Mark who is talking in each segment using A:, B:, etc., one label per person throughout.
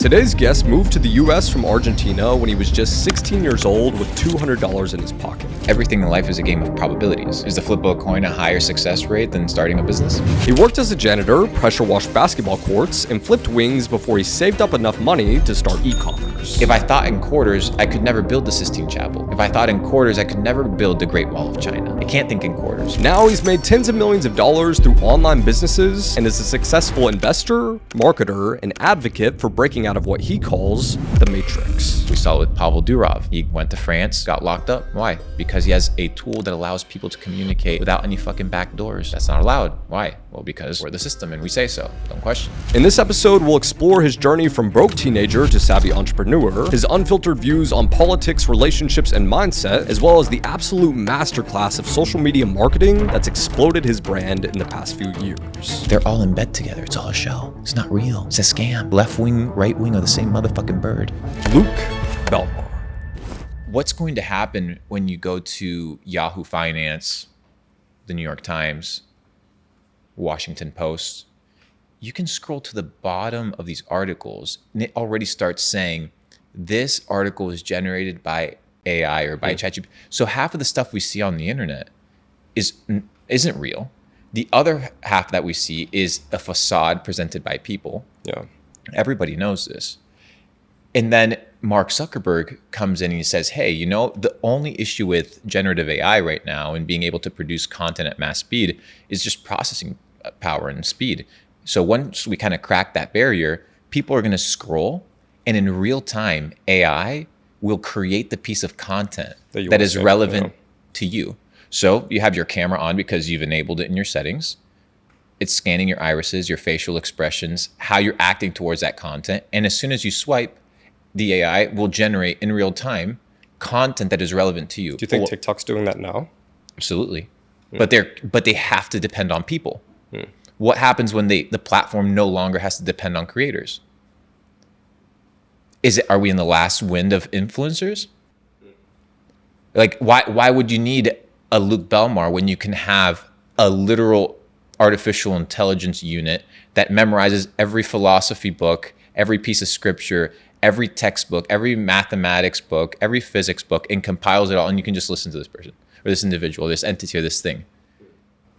A: Today's guest moved to the US from Argentina when he was just 16 years old with $200 in his pocket.
B: Everything in life is a game of probabilities. Is the flip of a coin a higher success rate than starting a business?
A: He worked as a janitor, pressure washed basketball courts, and flipped wings before he saved up enough money to start e-commerce.
B: If I thought in quarters, I could never build the Sistine Chapel. If I thought in quarters, I could never build the Great Wall of China. I can't think in quarters.
A: Now he's made tens of millions of dollars through online businesses and is a successful investor, marketer, and advocate for breaking out of what he calls the matrix.
B: We saw it with Pavel Durov. He went to France, got locked up. Why? Because he has a tool that allows people to communicate without any fucking back doors. That's not allowed. Why? Well, because we're the system and we say so. Don't question.
A: In this episode, we'll explore his journey from broke teenager to savvy entrepreneur, his unfiltered views on politics, relationships, and mindset, as well as the absolute masterclass of social media marketing that's exploded his brand in the past few years.
B: They're all in bed together. It's all a show. It's not real. It's a scam. Left wing, right wing are the same motherfucking bird.
A: Luke Belmar.
B: What's going to happen when you go to Yahoo Finance, the New York Times, Washington Post? You can scroll to the bottom of these articles and it already starts saying this article is generated by AI or by ChatGPT. So half of the stuff we see on the internet isn't real. The other half that we see is a facade presented by people.
A: Yeah.
B: Everybody knows this. And then Mark Zuckerberg comes in and he says, hey, you know, the only issue with generative AI right now and being able to produce content at mass speed is just processing power and speed. So once we kind of crack that barrier, people are going to scroll and in real time, AI will create the piece of content that is relevant to you. So you have your camera on because you've enabled it in your settings. It's scanning your irises, your facial expressions, how you're acting towards that content. And as soon as you swipe, the AI will generate in real time content that is relevant to you.
A: Do you think TikTok's doing that now?
B: Absolutely. But they have to depend on people. What happens when the platform no longer has to depend on creators? Are we in the last wind of influencers? Like why would you need a Luke Belmar when you can have a literal artificial intelligence unit that memorizes every philosophy book, every piece of scripture, every textbook, every mathematics book, every physics book, and compiles it all, and you can just listen to this person or this individual, this entity, or this thing.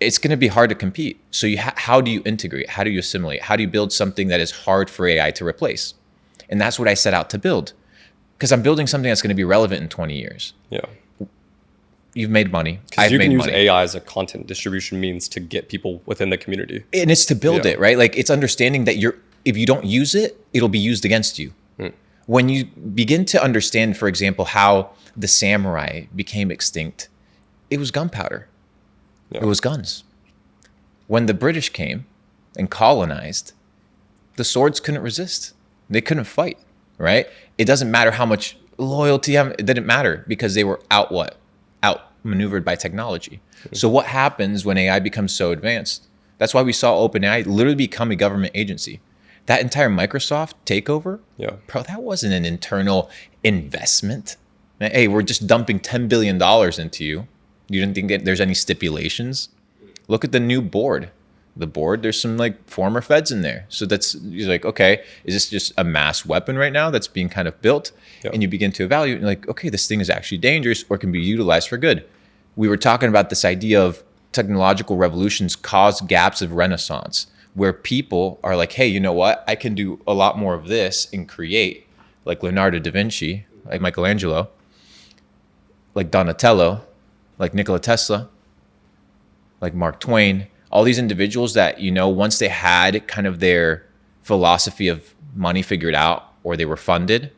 B: It's going to be hard to compete. So how do you integrate? How do you assimilate? How do you build something that is hard for AI to replace? And that's what I set out to build, because I'm building something that's going to be relevant in 20 years.
A: Yeah.
B: You've made money.
A: Because you can use AI as a content distribution means to get people within the community.
B: And it's to build it, right? Like it's understanding that if you don't use it, it'll be used against you. When you begin to understand, for example, how the samurai became extinct, it was gunpowder. It was guns. When the British came and colonized, the swords couldn't resist. They couldn't fight, right? It doesn't matter how much loyalty, it didn't matter because they were outmaneuvered by technology. So what happens when AI becomes so advanced? That's why we saw OpenAI literally become a government agency. That entire Microsoft takeover, bro, that wasn't an internal investment. Hey, we're just dumping $10 billion into you. You didn't think that there's any stipulations? Look at the new board. The board, there's some like former feds in there. So you're like, okay, is this just a mass weapon right now that's being kind of built? And you begin to evaluate and like, okay, this thing is actually dangerous or can be utilized for good. We were talking about this idea of technological revolutions cause gaps of renaissance, where people are like, hey, you know what? I can do a lot more of this and create, like Leonardo da Vinci, like Michelangelo, like Donatello, like Nikola Tesla, like Mark Twain, all these individuals that, you know, once they had kind of their philosophy of money figured out or they were funded,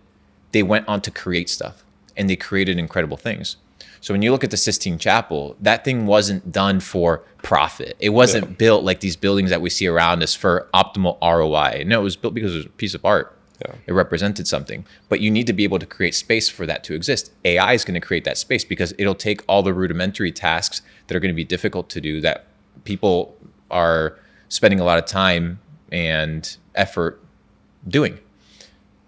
B: they went on to create stuff and they created incredible things. So when you look at the Sistine Chapel, that thing wasn't done for profit. It wasn't built like these buildings that we see around us for optimal ROI. No, it was built because it was a piece of art. It represented something. But you need to be able to create space for that to exist. AI is going to create that space because it'll take all the rudimentary tasks that are going to be difficult to do that people are spending a lot of time and effort doing,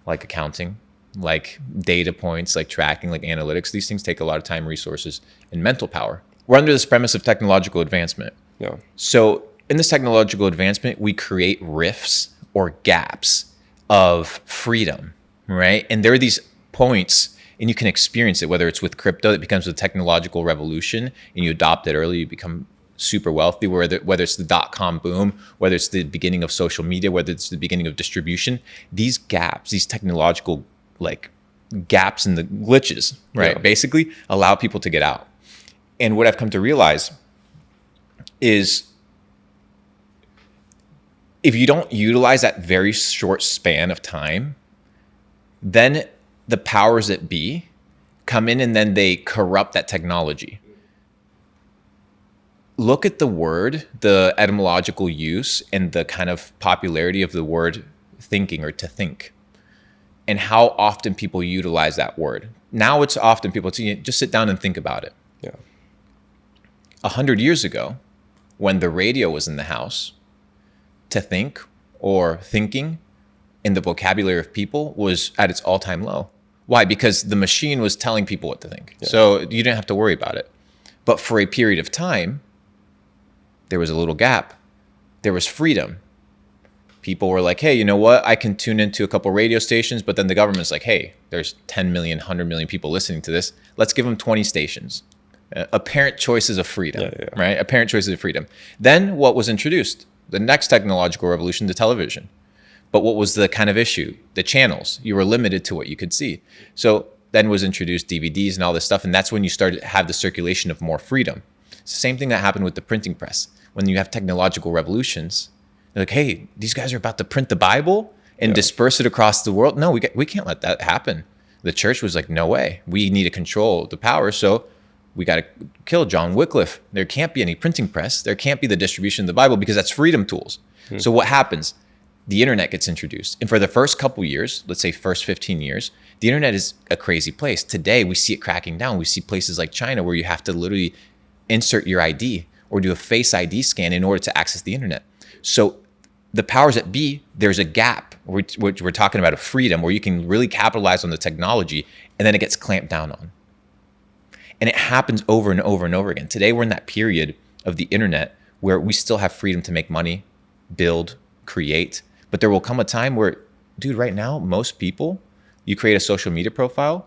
B: like accounting, like data points, like tracking, like analytics. These things take a lot of time, resources, and mental power. We're under this premise of technological advancement. So in this technological advancement, we create rifts or gaps of freedom, right? And there are these points, and you can experience it, whether it's with crypto, that becomes a technological revolution, and you adopt it early, you become super wealthy, whether it's the dot-com boom, whether it's the beginning of social media, whether it's the beginning of distribution, these gaps, these technological like gaps and the glitches, right, basically allow people to get out. And what I've come to realize is if you don't utilize that very short span of time, then the powers that be come in and then they corrupt that technology. Look at the word, the etymological use, and the kind of popularity of the word thinking or to think, and how often people utilize that word. Now it's often people just sit down and think about it.
A: Yeah.
B: 100 years ago, when the radio was in the house, to think or thinking in the vocabulary of people was at its all-time low. Why? Because the machine was telling people what to think. Yeah. So you didn't have to worry about it. But for a period of time, there was a little gap. There was freedom. People were like, hey, you know what? I can tune into a couple radio stations, but then the government's like, hey, there's 10 million, 100 million people listening to this. Let's give them 20 stations. Apparent choices of freedom, right? Apparent choices of freedom. Then what was introduced? The next technological revolution, the television. But what was the kind of issue? The channels. You were limited to what you could see. So then was introduced DVDs and all this stuff. And that's when you started to have the circulation of more freedom. It's the same thing that happened with the printing press. When you have technological revolutions, they're like, hey, these guys are about to print the Bible and disperse it across the world. No, we can't let that happen. The church was like, no way. We need to control the power. So we got to kill John Wycliffe. There can't be any printing press. There can't be the distribution of the Bible because that's freedom tools. So what happens? The internet gets introduced. And for the first couple years, let's say first 15 years, the internet is a crazy place. Today, we see it cracking down. We see places like China where you have to literally insert your ID or do a face ID scan in order to access the internet. So the powers that be, there's a gap, which we're talking about, a freedom where you can really capitalize on the technology, and then it gets clamped down on. And it happens over and over and over again. Today, we're in that period of the internet where we still have freedom to make money, build, create. But there will come a time where, dude, right now, most people, you create a social media profile.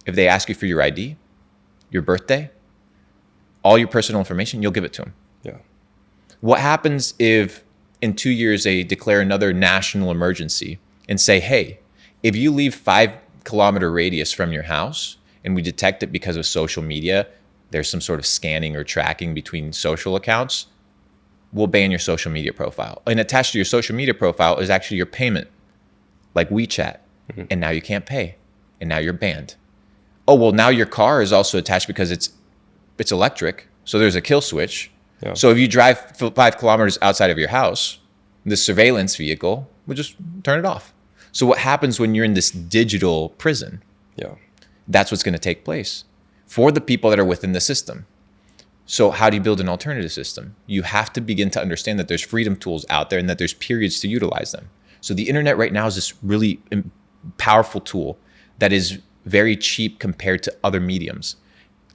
B: If they ask you for your ID, your birthday, all your personal information, you'll give it to them.
A: Yeah.
B: What happens if in 2 years they declare another national emergency and say, hey, if you leave 5-kilometer radius from your house and we detect it because of social media, there's some sort of scanning or tracking between social accounts, we'll ban your social media profile. And attached to your social media profile is actually your payment, like WeChat. And now you can't pay. And now you're banned. Oh, well, now your car is also attached because it's electric. So there's a kill switch. Yeah. So if you drive 5 kilometers outside of your house, the surveillance vehicle will just turn it off. So what happens when you're in this digital prison?
A: Yeah.
B: That's what's going to take place for the people that are within the system. So how do you build an alternative system? You have to begin to understand that there's freedom tools out there and that there's periods to utilize them. So the internet right now is this really powerful tool that is very cheap compared to other mediums.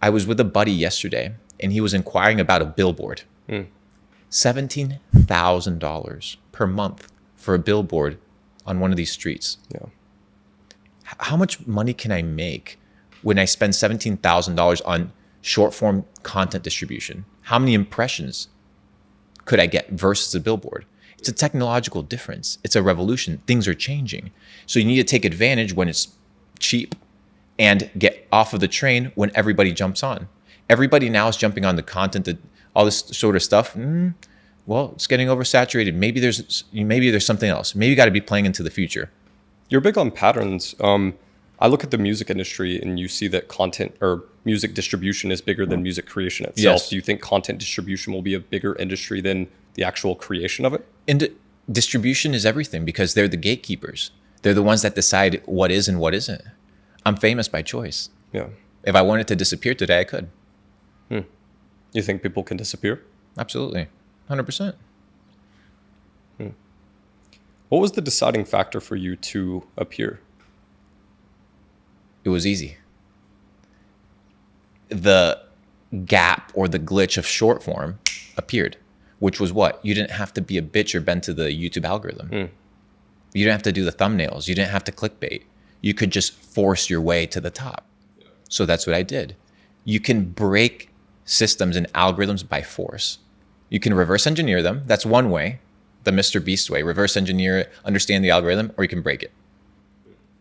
B: I was with a buddy yesterday and he was inquiring about a billboard. $17,000 per month for a billboard on one of these streets.
A: Yeah.
B: How much money can I make when I spend $17,000 on short form content distribution? How many impressions could I get versus a billboard? It's a technological difference. It's a revolution. Things are changing. So you need to take advantage when it's cheap and get off of the train when everybody jumps on. Everybody now is jumping on the content, that all this sort of stuff. Well, it's getting oversaturated. Maybe there's something else. Maybe you got to be playing into the future.
A: You're big on patterns. I look at the music industry and you see that content or music distribution is bigger than music creation itself.
B: Yes.
A: Do you think content distribution will be a bigger industry than the actual creation of it?
B: And distribution is everything because they're the gatekeepers. They're the ones that decide what is and what isn't. I'm famous by choice.
A: Yeah.
B: If I wanted to disappear today, I could.
A: You think people can disappear?
B: Absolutely. 100%.
A: What was the deciding factor for you to appear?
B: It was easy. The gap or the glitch of short form appeared, which was what? You didn't have to be a bitch or bend to the YouTube algorithm. You didn't have to do the thumbnails. You didn't have to clickbait. You could just force your way to the top. So that's what I did. You can break systems and algorithms by force. You can reverse engineer them. That's one way, the Mr. Beast way. Reverse engineer it, understand the algorithm, or you can break it.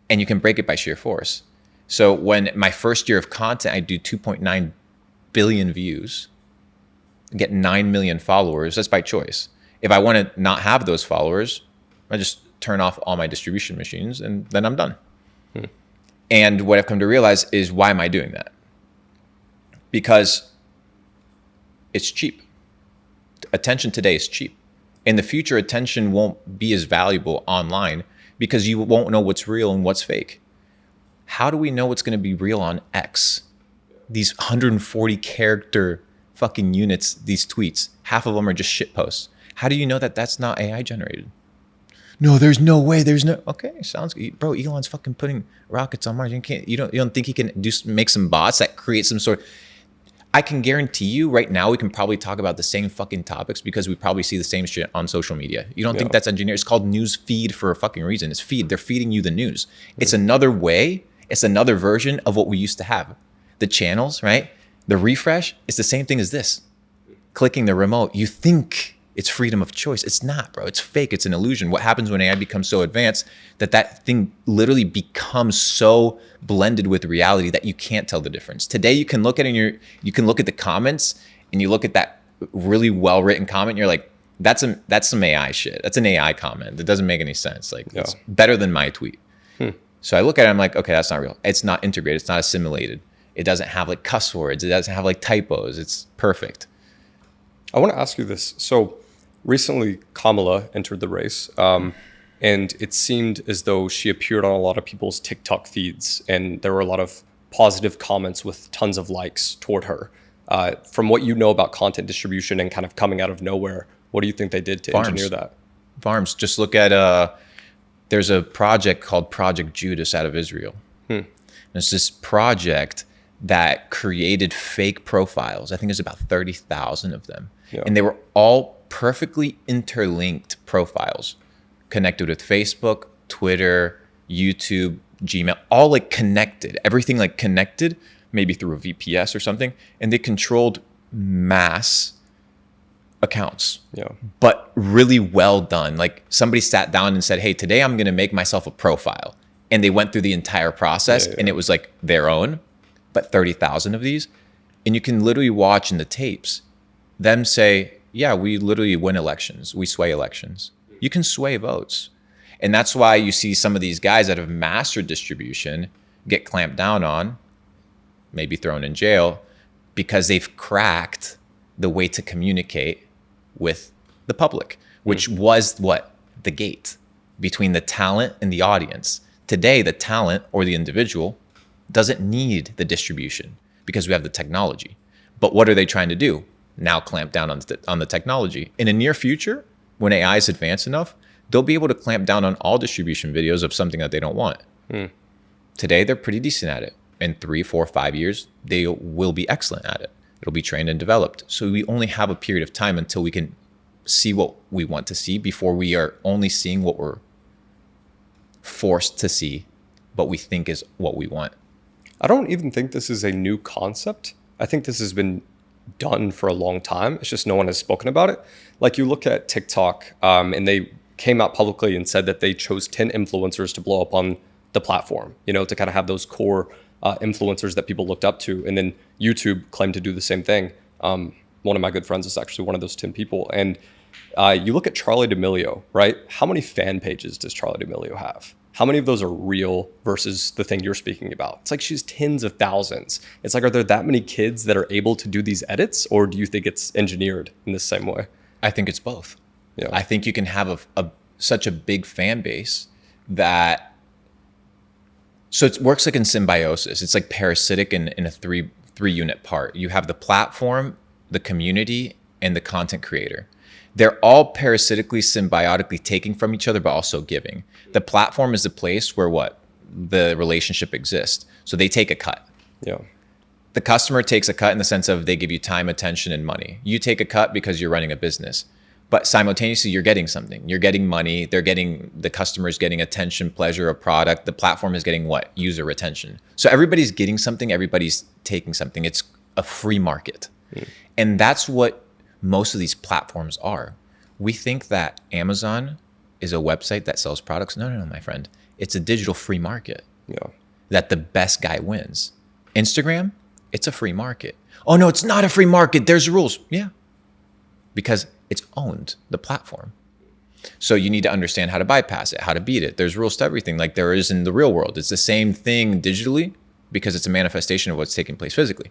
B: And you can break it by sheer force. So when my first year of content, I do 2.9 billion views, get 9 million followers. That's by choice. If I want to not have those followers, I just turn off all my distribution machines and then I'm done. And what I've come to realize is, why am I doing that? Because it's cheap. Attention today is cheap. In the future, attention won't be as valuable online because you won't know what's real and what's fake. How do we know what's going to be real on X? These 140 character fucking units, these tweets, half of them are just shit posts. How do you know that that's not AI generated? No, there's no way. There's no. Okay, sounds good, bro. Elon's fucking putting rockets on Mars. You don't think he can make some bots that create some sort? I can guarantee you right now we can probably talk about the same fucking topics because we probably see the same shit on social media. You don't think that's engineered? It's called news feed for a fucking reason. It's feed. They're feeding you the news. It's another way. It's another version of what we used to have. The channels, right? The refresh. It's the same thing as this. Clicking the remote. You think it's freedom of choice. It's not, bro. It's fake. It's an illusion. What happens when AI becomes so advanced that thing literally becomes so blended with reality that you can't tell the difference. Today, you can look at it you can look at the comments and you look at that really well-written comment and you're like, that's some AI shit. That's an AI comment. That doesn't make any sense. Like, it's better than my tweet. So I look at it, I'm like, okay, that's not real. It's not integrated. It's not assimilated. It doesn't have like cuss words. It doesn't have like typos. It's perfect.
A: I want to ask you this. So recently, Kamala entered the race, and it seemed as though she appeared on a lot of people's TikTok feeds, and there were a lot of positive comments with tons of likes toward her. From what you know about content distribution and kind of coming out of nowhere, what do you think they did to engineer that?
B: Farms. Just look at, there's a project called Project Judas out of Israel. And it's this project that created fake profiles. I think there's about 30,000 of them. And they were all perfectly interlinked profiles connected with Facebook, Twitter, YouTube, Gmail, all like connected, everything like connected, maybe through a VPS or something. And they controlled mass accounts, but really well done. Like somebody sat down and said, hey, today I'm going to make myself a profile. And they went through the entire process and it was like their own, but 30,000 of these. And you can literally watch in the tapes them say, yeah, we literally win elections. We sway elections. You can sway votes. And that's why you see some of these guys that have mastered distribution get clamped down on, maybe thrown in jail, because they've cracked the way to communicate with the public, which was what? The gate between the talent and the audience. Today, the talent or the individual doesn't need the distribution because we have the technology. But what are they trying to do? Now clamp down on the technology. In the near future, when AI is advanced enough, they'll be able to clamp down on all distribution videos of something that they don't want. Today, they're pretty decent at it. In 3, 4, 5 years, they will be excellent at it. It'll be trained and developed. So we only have a period of time until we can see what we want to see before we are only seeing what we're forced to see, but we think is what we want.
A: I don't even think this is a new concept. I think this has been done for a long time. It's just no one has spoken about it. Like you look at TikTok, and they came out publicly and said that they chose 10 influencers to blow up on the platform, to kind of have those core influencers that people looked up to. And then YouTube claimed to do the same thing. One of my good friends is actually one of those 10 people. And you look at Charli D'Amelio, right? How many fan pages does Charli D'Amelio have? How many of those are real versus the thing you're speaking about? It's like she's tens of thousands. It's like, are there that many kids that are able to do these edits, or do you think it's engineered in the same way?
B: I think it's both. I think you can have such a big fan base that, so it works like in symbiosis. It's like parasitic in a three unit part. You have the platform, the community, and the content creator. They're all parasitically, symbiotically taking from each other, but also giving. The platform is the place where the relationship exists. So they take a cut. The customer takes a cut in the sense of they give you time, attention, and money. You take a cut because you're running a business. But simultaneously, you're getting something. You're getting money. The customer's getting attention, pleasure, a product. The platform is getting what? User retention. So everybody's getting something. Everybody's taking something. It's a free market. And that's what most of these platforms are. We think that Amazon is a website that sells products. No, my friend. It's a digital free market.
A: Yeah.
B: That the best guy wins. Instagram, it's a free market. Oh, no, it's not a free market. There's rules. Yeah. Because it's owned, the platform. So you need to understand how to bypass it, how to beat it. There's rules to everything like there is in the real world. It's the same thing digitally because it's a manifestation of what's taking place physically.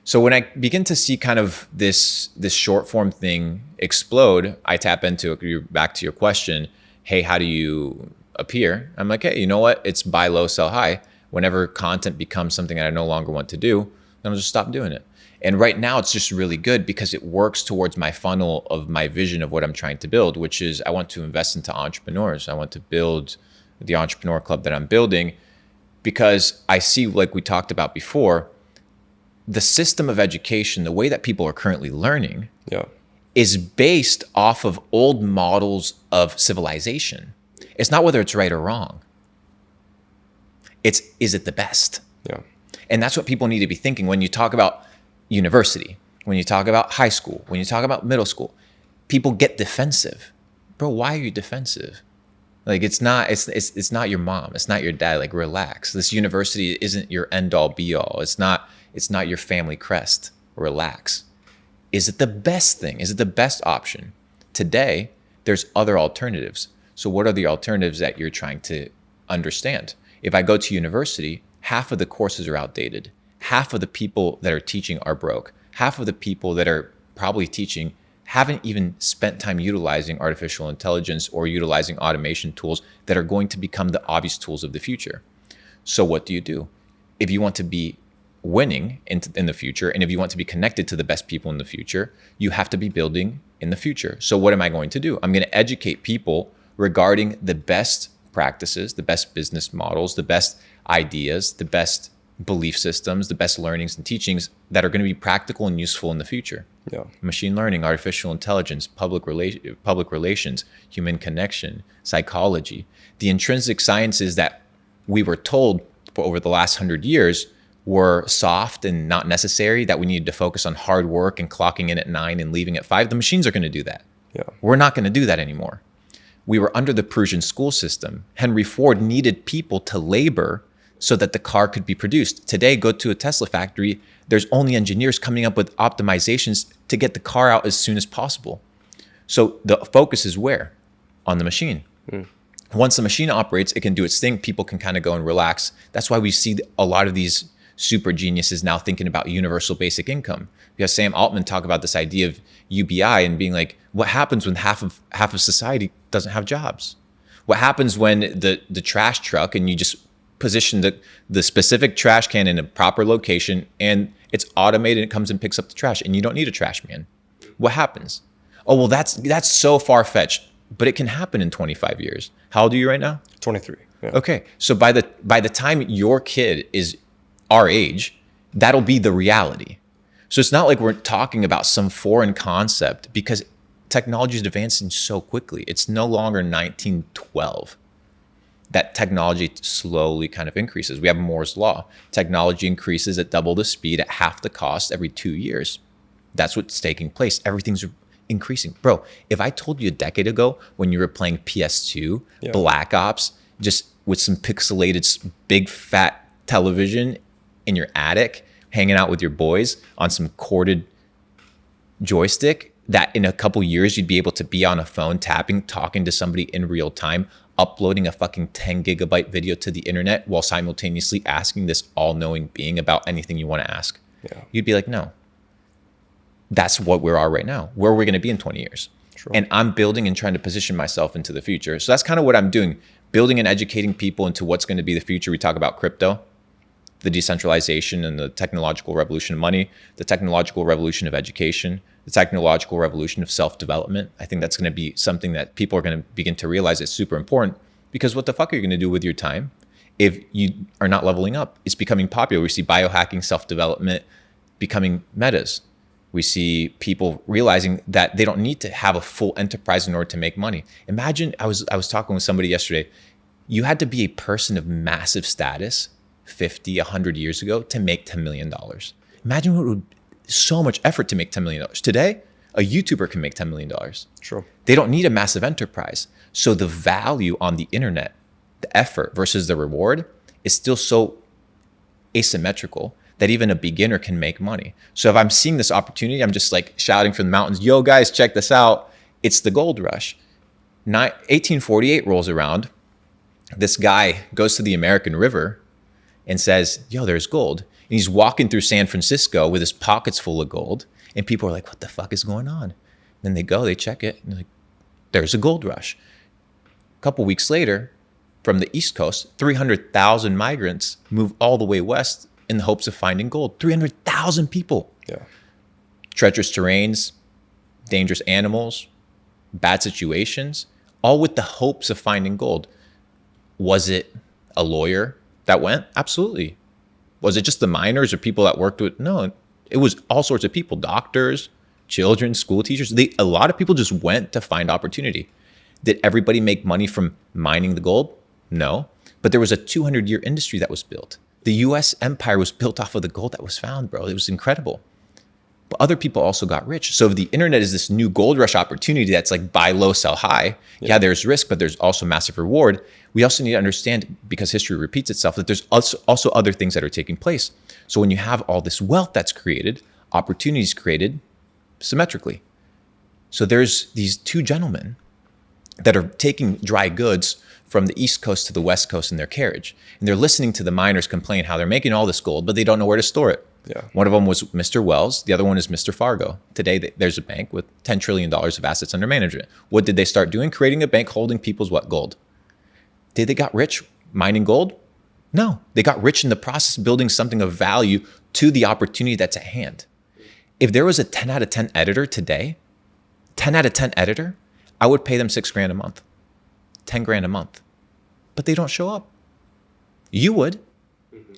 B: So when I begin to see kind of this short form thing explode, I tap into it. Back to your question, hey, how do you appear? I'm like, hey, you know what? It's buy low, sell high. Whenever content becomes something that I no longer want to do, then I'll just stop doing it. And right now it's just really good because it works towards my funnel of my vision of what I'm trying to build, which is I want to invest into entrepreneurs. I want to build the entrepreneur club that I'm building because I see, like we talked about before, the system of education, the way that people are currently learning is based off of old models of civilization. It's not whether it's right or wrong. It's, is it the best?
A: Yeah.
B: And that's what people need to be thinking when you talk about university, when you talk about high school, when you talk about middle school. People get defensive. Bro, why are you defensive? Like it's not your mom, it's not your dad. Like relax. This university isn't your end all be all. It's not your family crest. Relax. Is it the best thing? Is it the best option? Today, there's other alternatives. So what are the alternatives that you're trying to understand? If I go to university, half of the courses are outdated. Half of the people that are teaching are broke. Half of the people that are probably teaching haven't even spent time utilizing artificial intelligence or utilizing automation tools that are going to become the obvious tools of the future. So what do? If you want to be winning in the future, and if you want to be connected to the best people in the future, you have to be building in the future. So what am I going to do? I'm going to educate people regarding the best practices, the best business models, the best ideas, the best belief systems, the best learnings and teachings that are going to be practical and useful in the future.
A: Yeah.
B: Machine learning, artificial intelligence, public relations, human connection, psychology, the intrinsic sciences that we were told for over the last 100 years were soft and not necessary, that we needed to focus on hard work and clocking in at 9 and leaving at 5. The machines are going to do that.
A: Yeah.
B: We're not going to do that anymore. We were under the Prussian school system. Henry Ford needed people to labor so that the car could be produced. Today, go to a Tesla factory, there's only engineers coming up with optimizations to get the car out as soon as possible. So the focus is where? On the machine. Once the machine operates, it can do its thing. People can kind of go and relax. That's why we see a lot of these super geniuses now thinking about universal basic income. Because Sam Altman talked about this idea of UBI and being like, what happens when half of society doesn't have jobs? What happens when the trash truck, and you just position the specific trash can in a proper location and it's automated and it comes and picks up the trash and you don't need a trash man? What happens? Oh, well, that's so far-fetched, but it can happen in 25 years. How old are you right now?
A: 23. Yeah.
B: Okay. So by the time your kid is our age, that'll be the reality. So it's not like we're talking about some foreign concept because technology is advancing so quickly. It's no longer 1912. That technology slowly kind of increases. We have Moore's law. Technology increases at double the speed at half the cost every 2 years. That's what's taking place. Everything's increasing. Bro, if I told you a decade ago when you were playing PS2, Black Ops, just with some pixelated big fat television in your attic, hanging out with your boys on some corded joystick, that in a couple years you'd be able to be on a phone tapping, talking to somebody in real time, uploading a fucking 10 gigabyte video to the internet while simultaneously asking this all-knowing being about anything you want to ask. You'd be like, no. That's what we are right now. Where are we going to be in 20 years?
A: Sure.
B: And I'm building and trying to position myself into the future. So that's kind of what I'm doing, building and educating people into what's going to be the future. We talk about crypto, the decentralization and the technological revolution of money, the technological revolution of education, the technological revolution of self-development. I think that's going to be something that people are going to begin to realize is super important, because what the fuck are you going to do with your time if you are not leveling up? It's becoming popular. We see biohacking, self-development becoming metas. We see people realizing that they don't need to have a full enterprise in order to make money. Imagine, I was talking with somebody yesterday. You had to be a person of massive status 50, 100 years ago to make $10 million. Imagine what it would, so much effort to make $10 million. Today, a YouTuber can make $10 million.
A: True.
B: They don't need a massive enterprise. So the value on the internet, the effort versus the reward, is still so asymmetrical that even a beginner can make money. So if I'm seeing this opportunity, I'm just like shouting from the mountains, yo guys, check this out. It's the gold rush. 1848 rolls around. This guy goes to the American River and says, yo, there's gold. And he's walking through San Francisco with his pockets full of gold. And people are like, what the fuck is going on? Then they go, they check it, and they're like, there's a gold rush. A couple weeks later, from the East Coast, 300,000 migrants move all the way west in the hopes of finding gold. 300,000 people.
A: Yeah.
B: Treacherous terrains, dangerous animals, bad situations, all with the hopes of finding gold. Was it a lawyer that went? Absolutely. Was it just the miners or people that worked with? No, it was all sorts of people, doctors, children, school teachers. A lot of people just went to find opportunity. Did everybody make money from mining the gold? No, but there was a 200-year industry that was built. The US empire was built off of the gold that was found, bro. It was incredible. But other people also got rich. So the internet is this new gold rush opportunity that's like buy low, sell high. Yeah, there's risk, but there's also massive reward. We also need to understand, because history repeats itself, that there's also other things that are taking place. So when you have all this wealth that's created, opportunities created symmetrically. So there's these two gentlemen that are taking dry goods from the East Coast to the West Coast in their carriage. And they're listening to the miners complain how they're making all this gold, but they don't know where to store it.
A: Yeah.
B: One of them was Mr. Wells. The other one is Mr. Fargo. Today, there's a bank with $10 trillion of assets under management. What did they start doing? Creating a bank holding people's what? Gold. Did they got rich mining gold? No. They got rich in the process, building something of value to the opportunity that's at hand. If there was a 10 out of 10 editor today, 10 out of 10 editor, I would pay them $6,000 a month, 10 grand a month. But they don't show up. You would.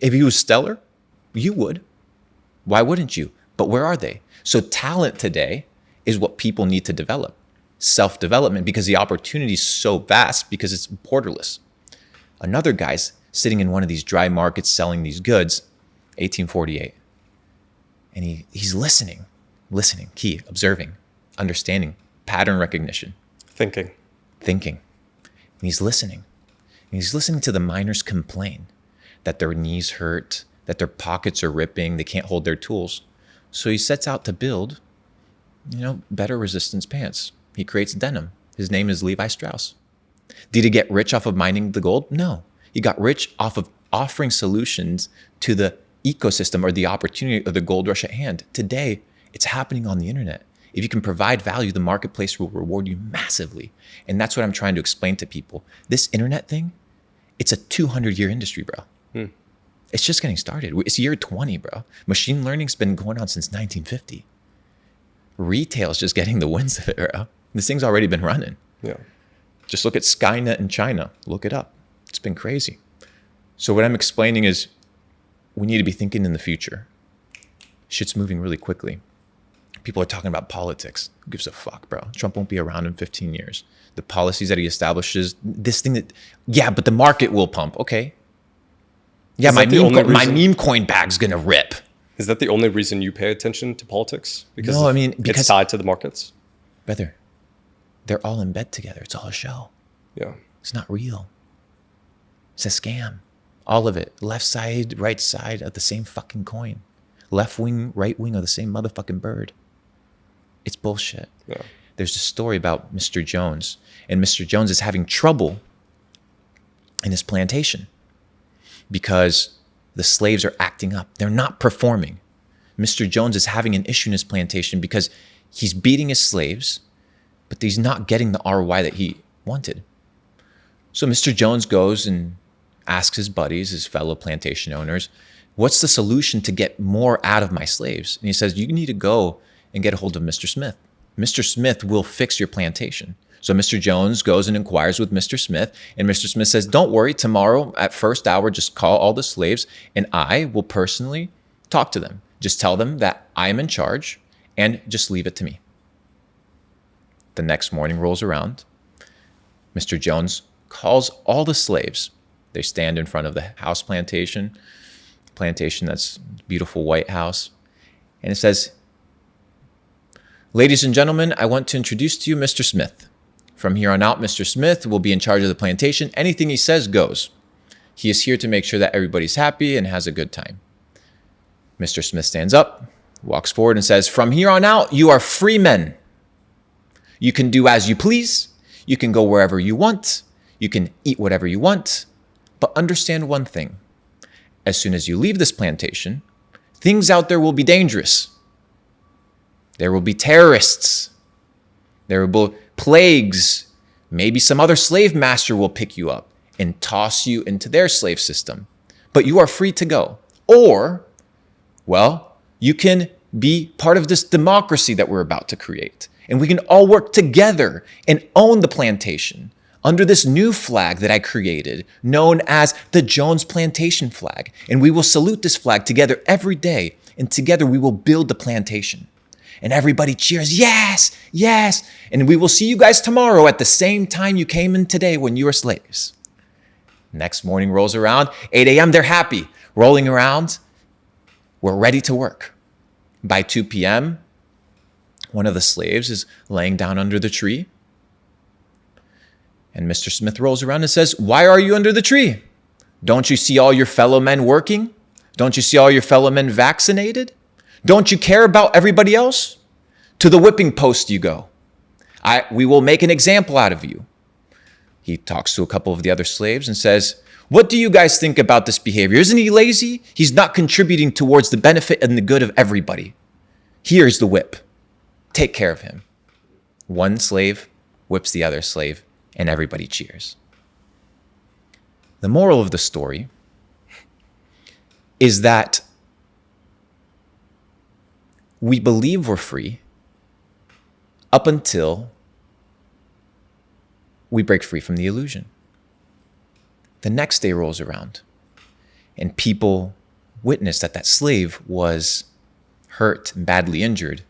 B: If you was stellar, you would. Why wouldn't you? But where are they? So talent today is what people need to develop. Self-development, because the opportunity is so vast because it's borderless. Another guy's sitting in one of these dry markets selling these goods, 1848. And he's listening, key, observing, understanding, pattern recognition.
A: Thinking.
B: And he's listening. And he's listening to the miners complain that their knees hurt, that their pockets are ripping, they can't hold their tools. So he sets out to build, better resistance pants. He creates denim. His name is Levi Strauss. Did he get rich off of mining the gold? No. He got rich off of offering solutions to the ecosystem or the opportunity of the gold rush at hand. Today, it's happening on the internet. If you can provide value, the marketplace will reward you massively. And that's what I'm trying to explain to people. This internet thing, it's a 200-year industry, bro. It's just getting started. It's year 20, bro. Machine learning's been going on since 1950. Retail's just getting the winds of it, bro. This thing's already been running.
A: Yeah.
B: Just look at Skynet in China. Look it up. It's been crazy. So what I'm explaining is we need to be thinking in the future. Shit's moving really quickly. People are talking about politics. Who gives a fuck, bro? Trump won't be around in 15 years. The policies that he establishes, this thing that, but the market will pump. Okay. Yeah, my meme coin bag's going to rip.
A: Is that the only reason you pay attention to politics? Because
B: because
A: it's tied to the markets?
B: Brother, they're all in bed together. It's all a show.
A: Yeah.
B: It's not real. It's a scam. All of it. Left side, right side of the same fucking coin. Left wing, right wing of the same motherfucking bird. It's bullshit.
A: Yeah.
B: There's a story about Mr. Jones, and Mr. Jones is having trouble in his plantation because the slaves are acting up. They're not performing. Mr. Jones is having an issue in his plantation because he's beating his slaves, but he's not getting the ROI that he wanted. So Mr. Jones goes and asks his buddies, his fellow plantation owners, what's the solution to get more out of my slaves? And he says, you need to go and get a hold of Mr. Smith. Mr. Smith will fix your plantation. So Mr. Jones goes and inquires with Mr. Smith, and Mr. Smith says, don't worry, tomorrow at first hour, just call all the slaves and I will personally talk to them. Just tell them that I am in charge and just leave it to me. The next morning rolls around. Mr. Jones calls all the slaves. They stand in front of the house plantation that's a beautiful white house. And it says, "Ladies and gentlemen, I want to introduce to you Mr. Smith. From here on out, Mr. Smith will be in charge of the plantation. Anything he says goes. He is here to make sure that everybody's happy and has a good time." Mr. Smith stands up, walks forward and says, "From here on out, you are free men. You can do as you please. You can go wherever you want. You can eat whatever you want. But understand one thing. As soon as you leave this plantation, things out there will be dangerous. There will be terrorists. There will be plagues. Maybe some other slave master will pick you up and toss you into their slave system. But you are free to go. Or, well, you can be part of this democracy that we're about to create. And we can all work together and own the plantation under this new flag that I created, known as the Jones Plantation flag. And we will salute this flag together every day. And together we will build the plantation." And everybody cheers, "Yes, yes." "And we will see you guys tomorrow at the same time you came in today when you were slaves." Next morning rolls around, 8 a.m., they're happy, rolling around. We're ready to work. By 2 p.m., one of the slaves is laying down under the tree. And Mr. Smith rolls around and says, "Why are you under the tree? Don't you see all your fellow men working? Don't you see all your fellow men vaccinated? Don't you care about everybody else? To the whipping post you go. We will make an example out of you." He talks to a couple of the other slaves and says, "What do you guys think about this behavior? Isn't he lazy? He's not contributing towards the benefit and the good of everybody. Here's the whip. Take care of him." One slave whips the other slave, and everybody cheers. The moral of the story is that we believe we're free up until we break free from the illusion. The next day rolls around, and people witness that that slave was hurt and badly injured.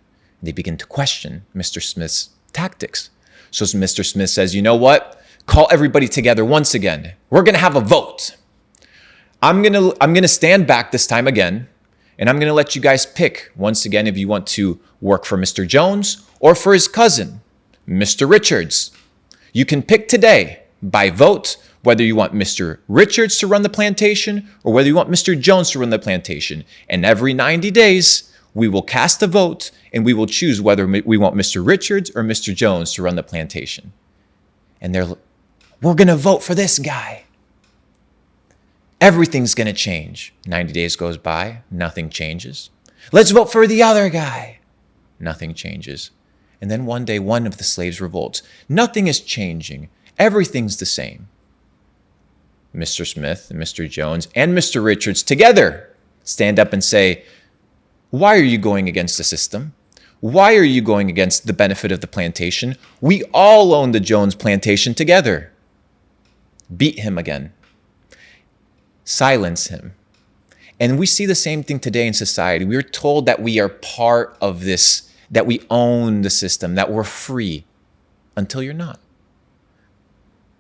B: They begin to question Mr. Smith's tactics. So Mr. Smith says, "You know what? Call everybody together once again. We're going to have a vote. I'm going to stand back this time again, and I'm going to let you guys pick once again if you want to work for Mr. Jones or for his cousin, Mr. Richards. You can pick today by vote whether you want Mr. Richards to run the plantation or whether you want Mr. Jones to run the plantation. And every 90 days, we will cast a vote and we will choose whether we want Mr. Richards or Mr. Jones to run the plantation." And we're going to vote for this guy. Everything's going to change. 90 days goes by, nothing changes. Let's vote for the other guy. Nothing changes. And then one day, one of the slaves revolts. Nothing is changing. Everything's the same. Mr. Smith and Mr. Jones and Mr. Richards together stand up and say, "Why are you going against the system? Why are you going against the benefit of the plantation? We all own the Jones plantation together." Beat him again. Silence him. And we see the same thing today in society. We are told that we are part of this, that we own the system, that we're free, until you're not.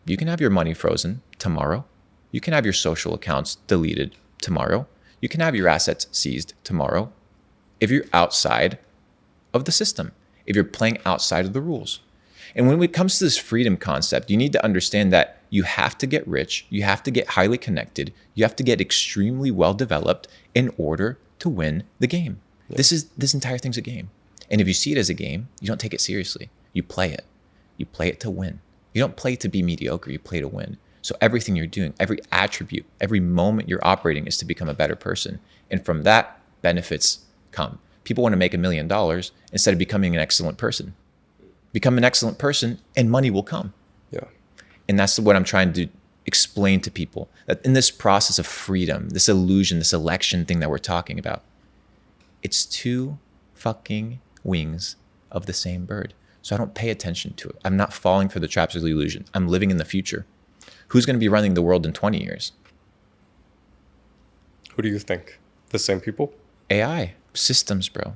B: You can have your money frozen tomorrow. You can have your social accounts deleted tomorrow. You can have your assets seized tomorrow if you're outside of the system, if you're playing outside of the rules. And when it comes to this freedom concept, you need to understand that you have to get rich, you have to get highly connected, you have to get extremely well developed in order to win the game. Yeah. This entire thing's a game. And if you see it as a game, you don't take it seriously. You play it. You play it to win. You don't play to be mediocre, you play to win. So everything you're doing, every attribute, every moment you're operating is to become a better person. And from that, benefits come. People want to make $1 million instead of becoming an excellent person. Become an excellent person and money will come.
A: Yeah.
B: And that's what I'm trying to explain to people, that in this process of freedom, this illusion, this election thing that we're talking about, it's two fucking wings of the same bird. So I don't pay attention to it. I'm not falling for the traps of the illusion. I'm living in the future. Who's going to be running the world in 20 years?
A: Who do you think? The same people?
B: AI, systems, bro.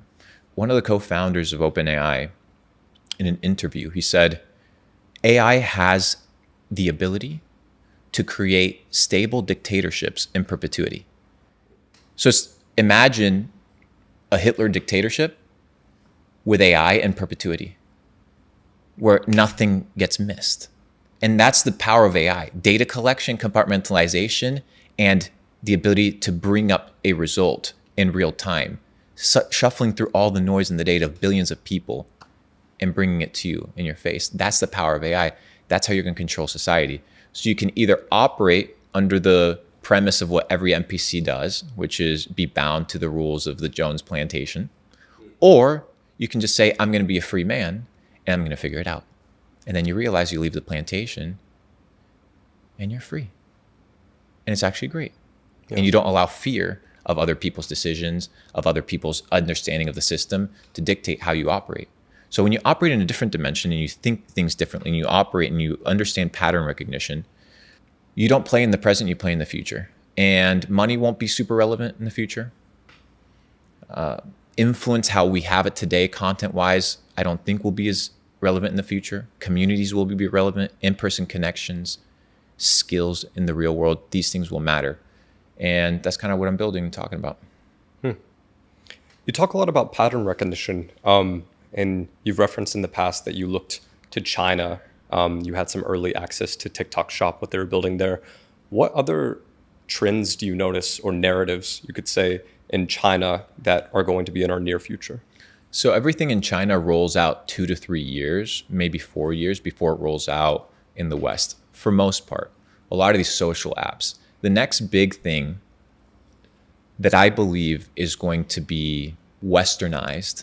B: one of the co-founders of OpenAI, in an interview, he said, AI has the ability to create stable dictatorships in perpetuity. So imagine a Hitler dictatorship with AI in perpetuity, where nothing gets missed. And that's the power of AI: data collection, compartmentalization, and the ability to bring up a result in real time, shuffling through all the noise in the data of billions of people and bringing it to you in your face. That's the power of AI. That's how you're going to control society. So you can either operate under the premise of what every NPC does, which is be bound to the rules of the Jones plantation, or you can just say, I'm going to be a free man and I'm going to figure it out. And then you realize you leave the plantation and you're free. And it's actually great. Yeah. And you don't allow fear of other people's decisions, of other people's understanding of the system to dictate how you operate. So when you operate in a different dimension and you think things differently and you operate and you understand pattern recognition, you don't play in the present, you play in the future. And money won't be super relevant in the future. Influence, how we have it today, content-wise, I don't think will be as relevant in the future. Communities will be relevant, in-person connections, skills in the real world, these things will matter. And that's kind of what I'm building and talking about.
A: You talk a lot about pattern recognition. And you've referenced in the past that you looked to China. You had some early access to TikTok Shop, what they were building there. What other trends do you notice, or narratives, you could say, in China that are going to be in our near future?
B: So everything in China rolls out 2 to 3 years, maybe 4 years before it rolls out in the West, for most part. A lot of these social apps. The next big thing that I believe is going to be westernized,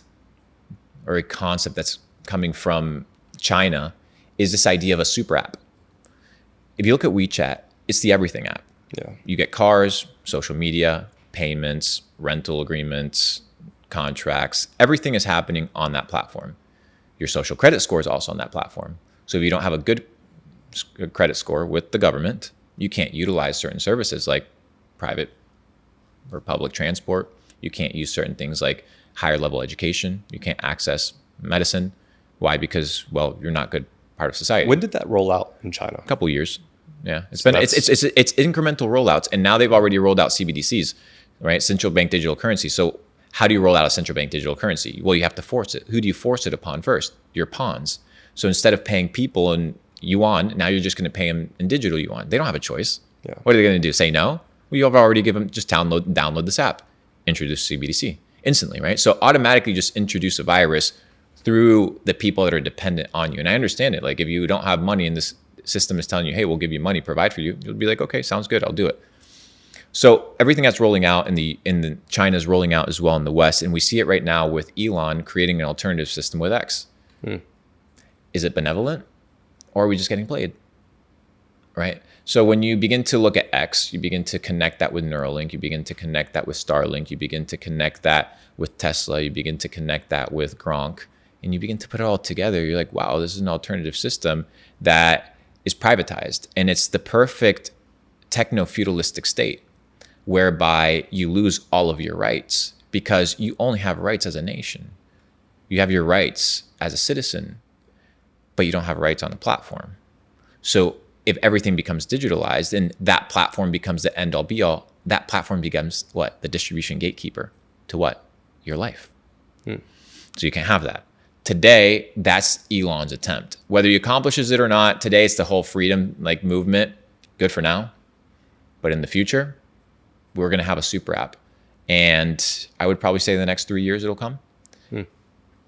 B: or a concept that's coming from China, is this idea of a super app. If you look at WeChat, it's the everything app.
A: Yeah.
B: You get cars, social media, payments, rental agreements, contracts. Everything is happening on that platform. Your social credit score is also on that platform. So if you don't have a good credit score with the government, you can't utilize certain services like private or public transport. You can't use certain things like higher level education. You can't access medicine. Why? Because, well, you're not a good part of society.
A: When did that roll out in China?
B: A couple of years. Yeah, it's incremental rollouts, and now they've already rolled out CBDCs, right? Central bank digital currency. So how do you roll out a central bank digital currency? Well, you have to force it. Who do you force it upon first? Your pawns. So instead of paying people in yuan, now you're just going to pay them in digital yuan. They don't have a choice.
A: Yeah.
B: What are they going to do? Say no? Well, you've already given them, just download this app, introduce CBDC instantly, right? So automatically just introduce a virus through the people that are dependent on you. And I understand it. Like if you don't have money and this system is telling you, hey, we'll give you money, provide for you, you'll be like, okay, sounds good, I'll do it. So everything that's rolling out in the China's rolling out as well in the West. And we see it right now with Elon creating an alternative system with X. Is it benevolent, or are we just getting played? Right? So when you begin to look at X, you begin to connect that with Neuralink, you begin to connect that with Starlink, you begin to connect that with Tesla, you begin to connect that with Gronk, and you begin to put it all together. You're like, wow, this is an alternative system that is privatized. And it's the perfect techno-feudalistic state whereby you lose all of your rights because you only have rights as a nation. You have your rights as a citizen, but you don't have rights on the platform. So if everything becomes digitalized and that platform becomes the end all be all, that platform becomes what? The distribution gatekeeper to what? Your life. So you can't have that. Today, that's Elon's attempt. Whether he accomplishes it or not, today it's the whole freedom like movement. Good for now. But in the future, we're going to have a super app. And I would probably say in the next 3 years it'll come.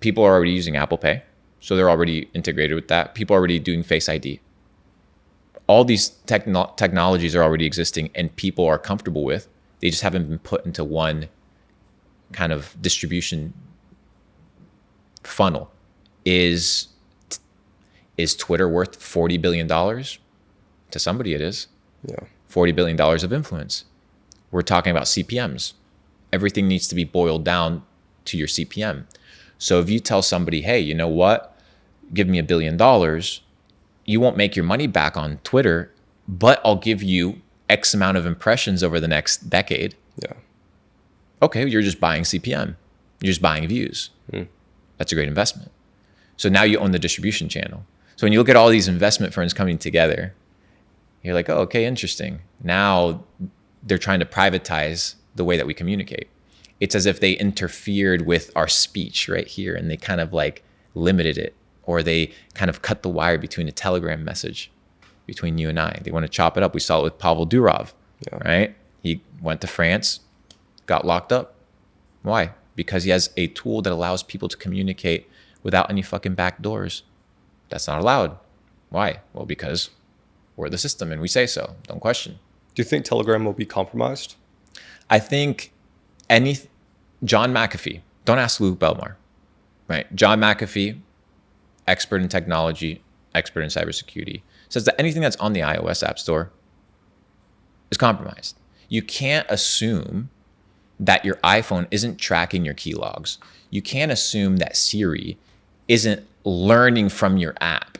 B: People are already using Apple Pay. So they're already integrated with that. People are already doing Face ID. All these technologies are already existing and people are comfortable with. They just haven't been put into one kind of distribution funnel. Is Twitter worth $40 billion? To somebody it is.
A: Yeah.
B: $40 billion of influence. We're talking about CPMs. Everything needs to be boiled down to your CPM. So if you tell somebody, hey, you know what? Give me $1 billion. You won't make your money back on Twitter, but I'll give you X amount of impressions over the next decade.
A: Yeah.
B: Okay, you're just buying CPM. You're just buying views. That's a great investment. So now you own the distribution channel. So when you look at all these investment firms coming together, you're like, oh, okay, interesting. Now they're trying to privatize the way that we communicate. It's as if they interfered with our speech right here, and they kind of like limited it, or they kind of cut the wire between a telegram message between you and I. They want to chop it up. We saw it with Pavel Durov, right? He went to France, got locked up. Why? Because he has a tool that allows people to communicate without any fucking back doors. That's not allowed. Why? Well, because we're the system and we say so. Don't question.
A: Do you think Telegram will be compromised?
B: I think John McAfee, don't ask Luke Belmar, right? John McAfee, expert in technology, expert in cybersecurity, says that anything that's on the iOS App Store is compromised. You can't assume that your iPhone isn't tracking your key logs. You can't assume that Siri isn't learning from your app,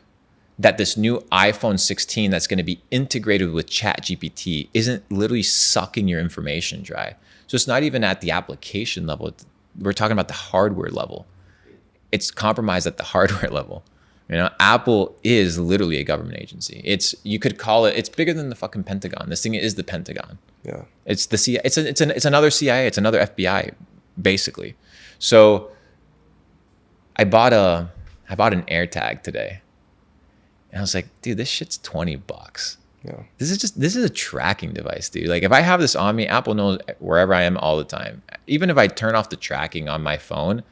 B: that this new iPhone 16 that's going to be integrated with ChatGPT isn't literally sucking your information dry. So it's not even at the application level. We're talking about the hardware level. It's compromised at the hardware level. You know, Apple is literally a government agency. You could call it. It's bigger than the fucking Pentagon. This thing is the Pentagon. Yeah. It's the CIA. It's another CIA. It's another FBI, basically. So I bought an AirTag today, and I was like, dude, this shit's $20. Yeah. This is a tracking device, dude. Like if I have this on me, Apple knows wherever I am all the time. Even if I turn off the tracking on my phone,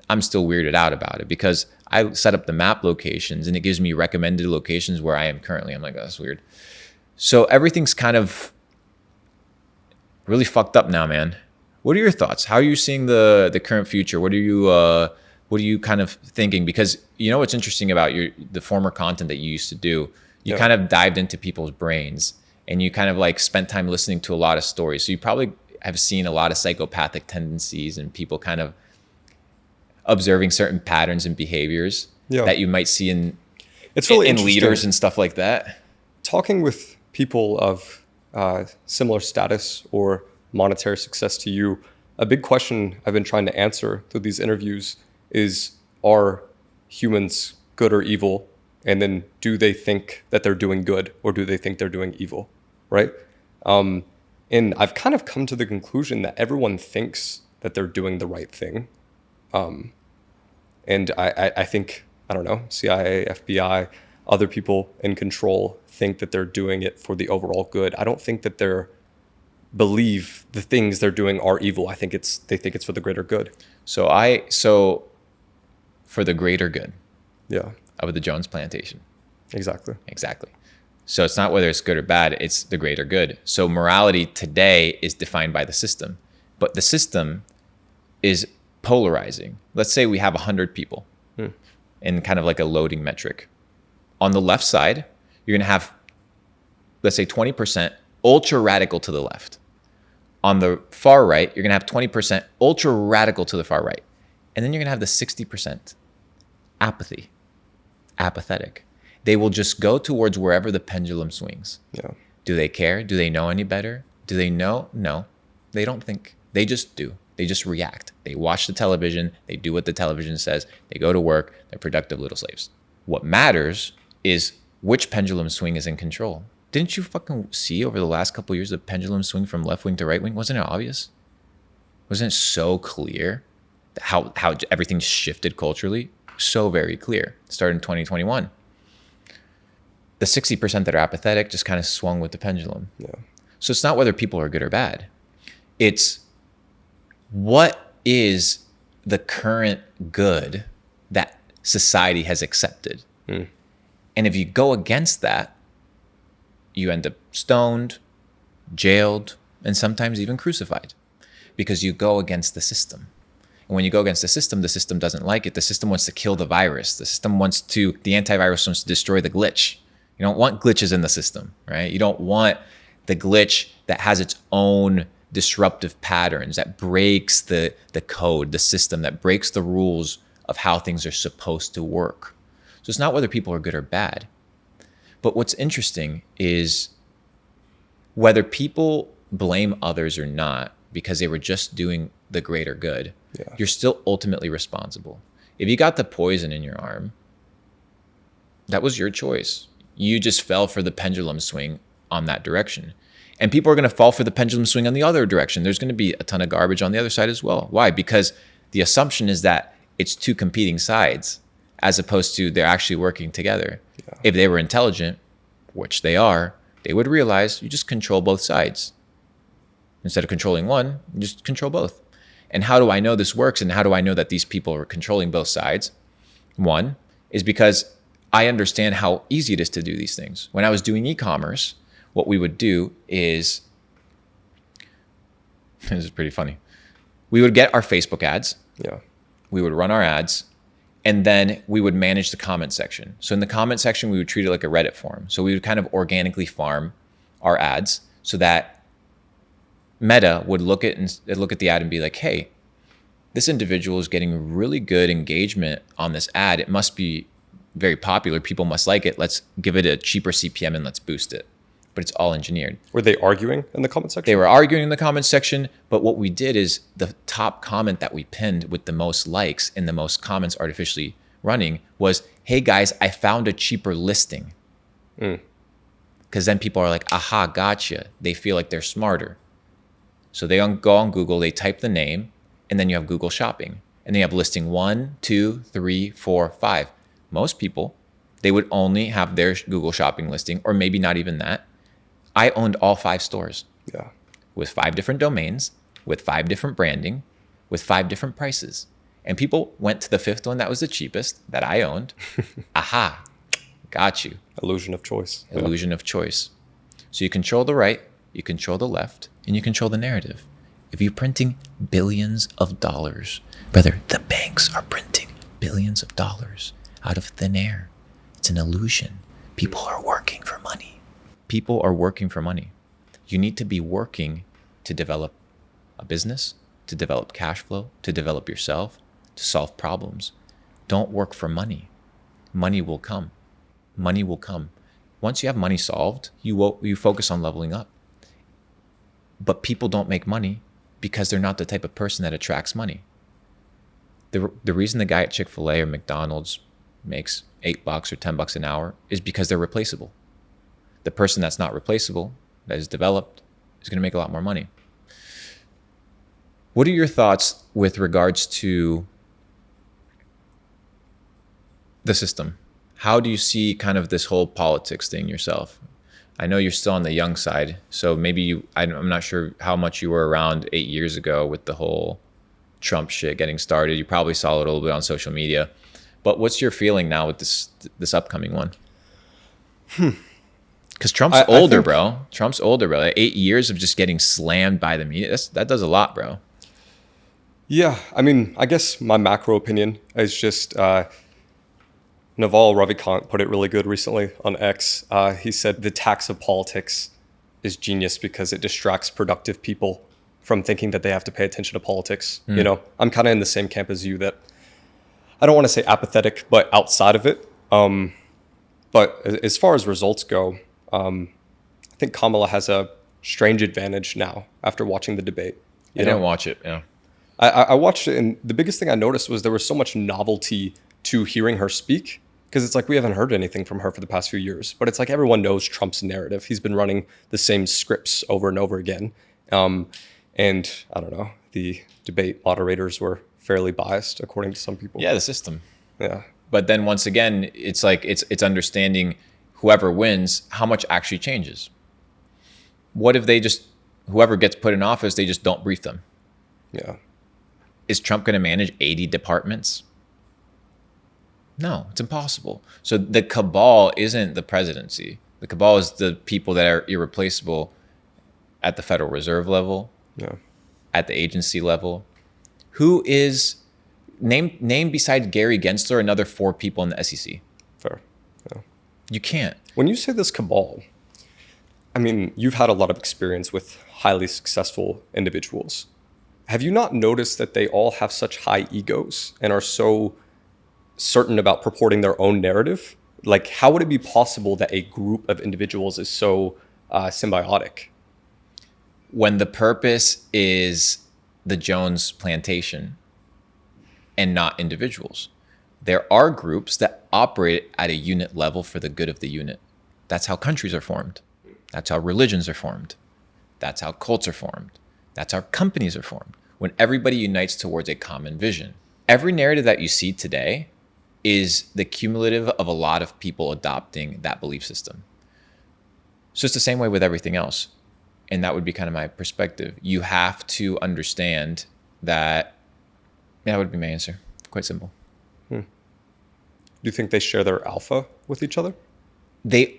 B: I'm still weirded out about it because I set up the map locations and it gives me recommended locations where I am currently. I'm like, oh, that's weird. So everything's kind of really fucked up now, man. What are your thoughts? How are you seeing the current future? What are you kind of thinking? Because you know what's interesting about the former content that you used to do, you kind of dived into people's brains and you kind of like spent time listening to a lot of stories. So you probably have seen a lot of psychopathic tendencies and people kind of observing certain patterns and behaviors that you might see in leaders and stuff like that.
A: Talking with people of similar status or monetary success to you, a big question I've been trying to answer through these interviews is, are humans good or evil? And then do they think that they're doing good or do they think they're doing evil, right? And I've kind of come to the conclusion that everyone thinks that they're doing the right thing. And I think, I don't know, CIA, FBI, other people in control think that they're doing it for the overall good. I don't think that believe the things they're doing are evil. I think they think it's for the greater good.
B: So for the greater good.
A: Yeah.
B: Of the Jones Plantation.
A: Exactly.
B: So it's not whether it's good or bad, it's the greater good. So morality today is defined by the system, but the system is polarizing. Let's say we have 100 people in kind of like a loading metric. On the left side, you're going to have, let's say 20% ultra radical to the left. On the far right, you're going to have 20% ultra radical to the far right. And then you're going to have the 60% apathetic. They will just go towards wherever the pendulum swings. Yeah. Do they care? Do they know any better? Do they know? No, they don't think. They just do. They just react. They watch the television. They do what the television says. They go to work. They're productive little slaves. What matters is which pendulum swing is in control. Didn't you fucking see over the last couple of years the pendulum swing from left wing to right wing? Wasn't it obvious? Wasn't it so clear how everything shifted culturally? So very clear. It started in 2021. The 60% that are apathetic just kind of swung with the pendulum. Yeah. So it's not whether people are good or bad. It's what is the current good that society has accepted. And if you go against that, you end up stoned, jailed, and sometimes even crucified because you go against the system. And when you go against the system doesn't like it. The system wants to kill the virus. The antivirus wants to destroy the glitch. You don't want glitches in the system, right? You don't want the glitch that has its own disruptive patterns, that breaks the code, the system, that breaks the rules of how things are supposed to work. So it's not whether people are good or bad. But what's interesting is whether people blame others or not, because they were just doing the greater good,
A: Yeah.
B: you're still ultimately responsible. If you got the poison in your arm, that was your choice. You just fell for the pendulum swing on that direction. And people are going to fall for the pendulum swing on the other direction. There's going to be a ton of garbage on the other side as well. Why? Because the assumption is that it's two competing sides as opposed to they're actually working together. Yeah. If they were intelligent, which they are, they would realize you just control both sides. Instead of controlling one, you just control both. And how do I know this works? And how do I know that these people are controlling both sides? One is because I understand how easy it is to do these things. When I was doing e-commerce, what we would do is, this is pretty funny. We would get our Facebook ads.
A: Yeah.
B: We would run our ads, and then we would manage the comment section. So in the comment section, we would treat it like a Reddit forum. So we would kind of organically farm our ads so that Meta would look at the ad and be like, hey, this individual is getting really good engagement on this ad. It must be very popular. People must like it. Let's give it a cheaper CPM and let's boost it. But it's all engineered.
A: Were they arguing in the comment section?
B: They were arguing in the comment section, but what we did is the top comment that we pinned with the most likes and the most comments artificially running was, hey guys, I found a cheaper listing. Because then people are like, aha, gotcha. They feel like they're smarter. So they go on Google, they type the name, and then you have Google Shopping. And then you have listing 1, 2, 3, 4, 5. Most people, they would only have their Google Shopping listing, or maybe not even that. I owned all 5 stores.
A: Yeah.
B: With 5 different domains, with 5 different branding, with 5 different prices. And people went to the 5th one that was the cheapest that I owned. Aha, got you.
A: Illusion of choice.
B: Illusion of choice. So you control the right, you control the left, and you control the narrative. If you're printing billions of dollars, brother, the banks are printing billions of dollars out of thin air. It's an illusion. People are working for money. People are working for money. You need to be working to develop a business, to develop cash flow, to develop yourself, to solve problems. Don't work for money. Money will come. Money will come. Once you have money solved, you focus on leveling up. But people don't make money because they're not the type of person that attracts money. The reason the guy at Chick-fil-A or McDonald's makes $8 or $10 an hour is because they're replaceable. The person that's not replaceable, that is developed, is going to make a lot more money. What are your thoughts with regards to the system? How do you see kind of this whole politics thing yourself? I know you're still on the young side, so maybe I'm not sure how much you were around 8 years ago with the whole Trump shit getting started. You probably saw it a little bit on social media. But what's your feeling now with this upcoming one? Because Trump's older, bro. Trump's older, bro. 8 years of just getting slammed by the media. That does a lot, bro.
A: Yeah, I mean, I guess my macro opinion is just Naval Ravikant put it really good recently on X. He said the tax of politics is genius because it distracts productive people from thinking that they have to pay attention to politics. You know, I'm kind of in the same camp as you that I don't want to say apathetic, but outside of it. But as far as results go, I think Kamala has a strange advantage now after watching the debate.
B: I didn't watch it, yeah.
A: I watched it, and the biggest thing I noticed was there was so much novelty to hearing her speak, because it's like we haven't heard anything from her for the past few years. But it's like everyone knows Trump's narrative. He's been running the same scripts over and over again. And I don't know, the debate moderators were fairly biased, according to some people.
B: Yeah, the system.
A: Yeah.
B: But then once again, it's like it's understanding whoever wins, how much actually changes. What if whoever gets put in office, they just don't brief them?
A: Yeah.
B: Is Trump going to manage 80 departments? No, it's impossible. So the cabal isn't the presidency. The cabal is the people that are irreplaceable at the Federal Reserve level, at the agency level. Who is, name beside Gary Gensler, another 4 people in the SEC.
A: Fair. Yeah.
B: You can't.
A: When you say this cabal, I mean, you've had a lot of experience with highly successful individuals. Have you not noticed that they all have such high egos and are so certain about purporting their own narrative? Like, how would it be possible that a group of individuals is so symbiotic?
B: when the purpose is the Jones plantation and not individuals. There are groups that operate at a unit level for the good of the unit. That's how countries are formed. That's how religions are formed. That's how cults are formed. That's how companies are formed. When everybody unites towards a common vision. Every narrative that you see today is the cumulative of a lot of people adopting that belief system. So it's the same way with everything else. And that would be kind of my perspective. You have to understand that, that would be my answer. Quite simple.
A: Do you think they share their alpha with each other?
B: There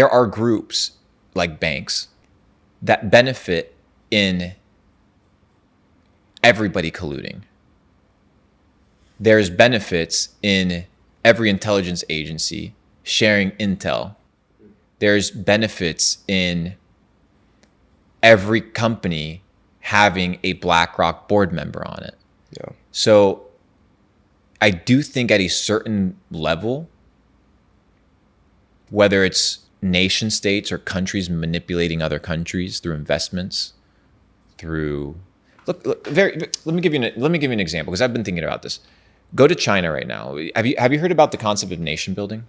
B: are groups like banks that benefit in everybody colluding. There's benefits in every intelligence agency sharing intel. There's benefits in every company having a BlackRock board member on it.
A: Yeah.
B: So I do think at a certain level, whether it's nation states or countries manipulating other countries through investments, through let me give you an example, because I've been thinking about this. Go to China right now. Have you heard about the concept of nation building?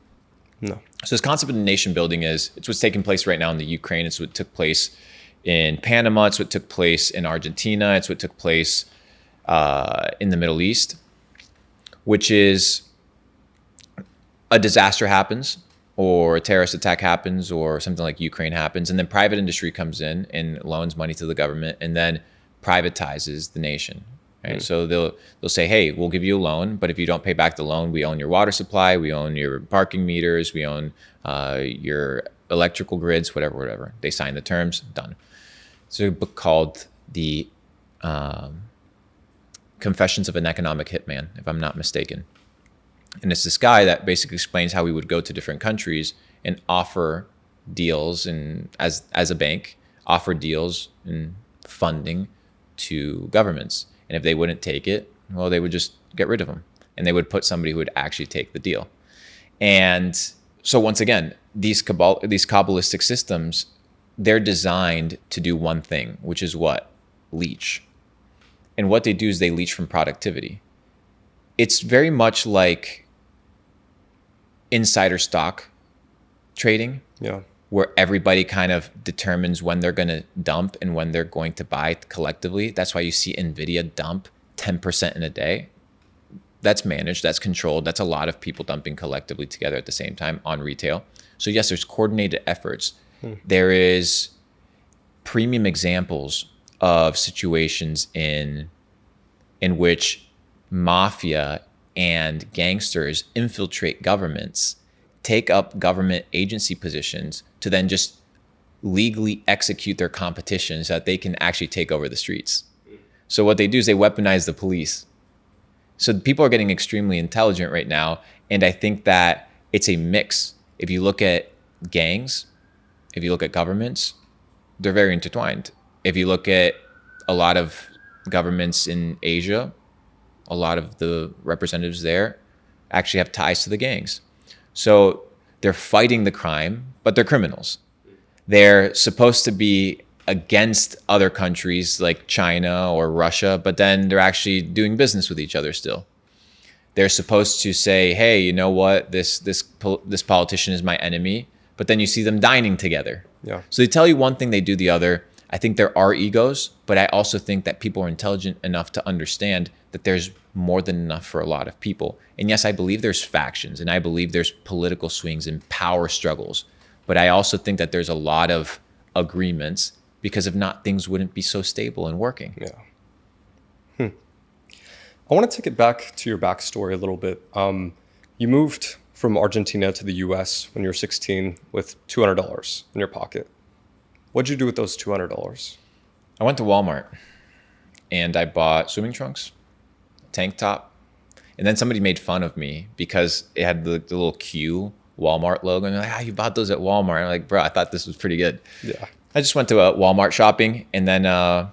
A: No.
B: So this concept of nation building it's what's taking place right now in the Ukraine. It's what took place in Panama. It's what took place in Argentina. It's what took place in the Middle East, which is a disaster happens or a terrorist attack happens or something like Ukraine happens. And then private industry comes in and loans money to the government and then privatizes the nation. Right? So they'll say, hey, we'll give you a loan, but if you don't pay back the loan, we own your water supply, we own your parking meters, we own your electrical grids, whatever. They sign the terms, done. It's a book called The Confessions of an Economic Hitman, if I'm not mistaken. And it's this guy that basically explains how we would go to different countries and offer deals, and as a bank, offer deals and funding to governments. And if they wouldn't take it, well, they would just get rid of them. And they would put somebody who would actually take the deal. And so once again, these Kabbalistic systems, they're designed to do one thing, which is what? Leech. And what they do is they leech from productivity. It's very much like insider stock trading. Yeah. Where everybody kind of determines when they're going to dump and when they're going to buy collectively. That's why you see NVIDIA dump 10% in a day. That's managed, that's controlled. That's a lot of people dumping collectively together at the same time on retail. So yes, there's coordinated efforts. There is premium examples of situations in which mafia and gangsters infiltrate governments, take up government agency positions to then just legally execute their competition so that they can actually take over the streets. So what they do is they weaponize the police. So people are getting extremely intelligent right now. And I think that it's a mix. If you look at gangs, if you look at governments, they're very intertwined. If you look at a lot of governments in Asia, a lot of the representatives there actually have ties to the gangs. So they're fighting the crime, but they're criminals. They're supposed to be against other countries like China or Russia, but then they're actually doing business with each other still. They're supposed to say, hey, you know what? This politician is my enemy, but then you see them dining together. Yeah. So they tell you one thing, they do the other. I think there are egos, but I also think that people are intelligent enough to understand that there's more than enough for a lot of people. And yes, I believe there's factions and I believe there's political swings and power struggles, but I also think that there's a lot of agreements, because if not, things wouldn't be so stable and working.
A: Yeah. I want to take it back to your backstory a little bit. You moved from Argentina to the US when you were 16 with $200 in your pocket. What'd you do with those $200?
B: I went to Walmart and I bought swimming trunks, tank top, and then somebody made fun of me because it had the little Q Walmart logo. And they're like, you bought those at Walmart. I'm like, bro, I thought this was pretty good. Yeah. I just went to Walmart shopping, and then, I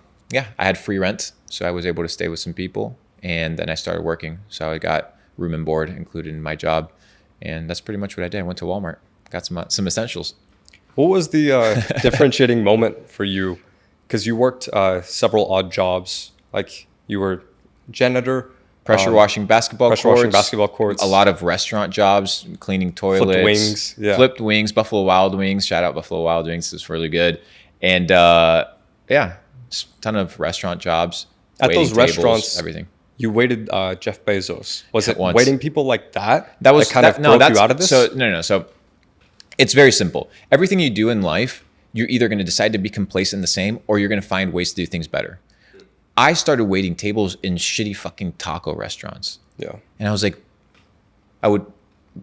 B: had free rent. So I was able to stay with some people, and then I started working. So I got room and board included in my job. And that's pretty much what I did. I went to Walmart, got some essentials.
A: What was the differentiating moment for you? Because you worked several odd jobs. Like you were janitor,
B: Pressure washing basketball courts. A lot of restaurant jobs, cleaning toilets. Flipped wings, Buffalo Wild Wings. Shout out Buffalo Wild Wings. This was really good. And yeah, just a ton of restaurant jobs.
A: At those
B: tables,
A: restaurants,
B: everything.
A: You waited Jeff Bezos. Was it
B: once.
A: waiting people like that?
B: That was
A: broke you out of this?
B: So it's very simple. Everything you do in life, you're either going to decide to be complacent in the same, or you're going to find ways to do things better. I started waiting tables in shitty fucking taco restaurants.
A: Yeah.
B: And I was like, I would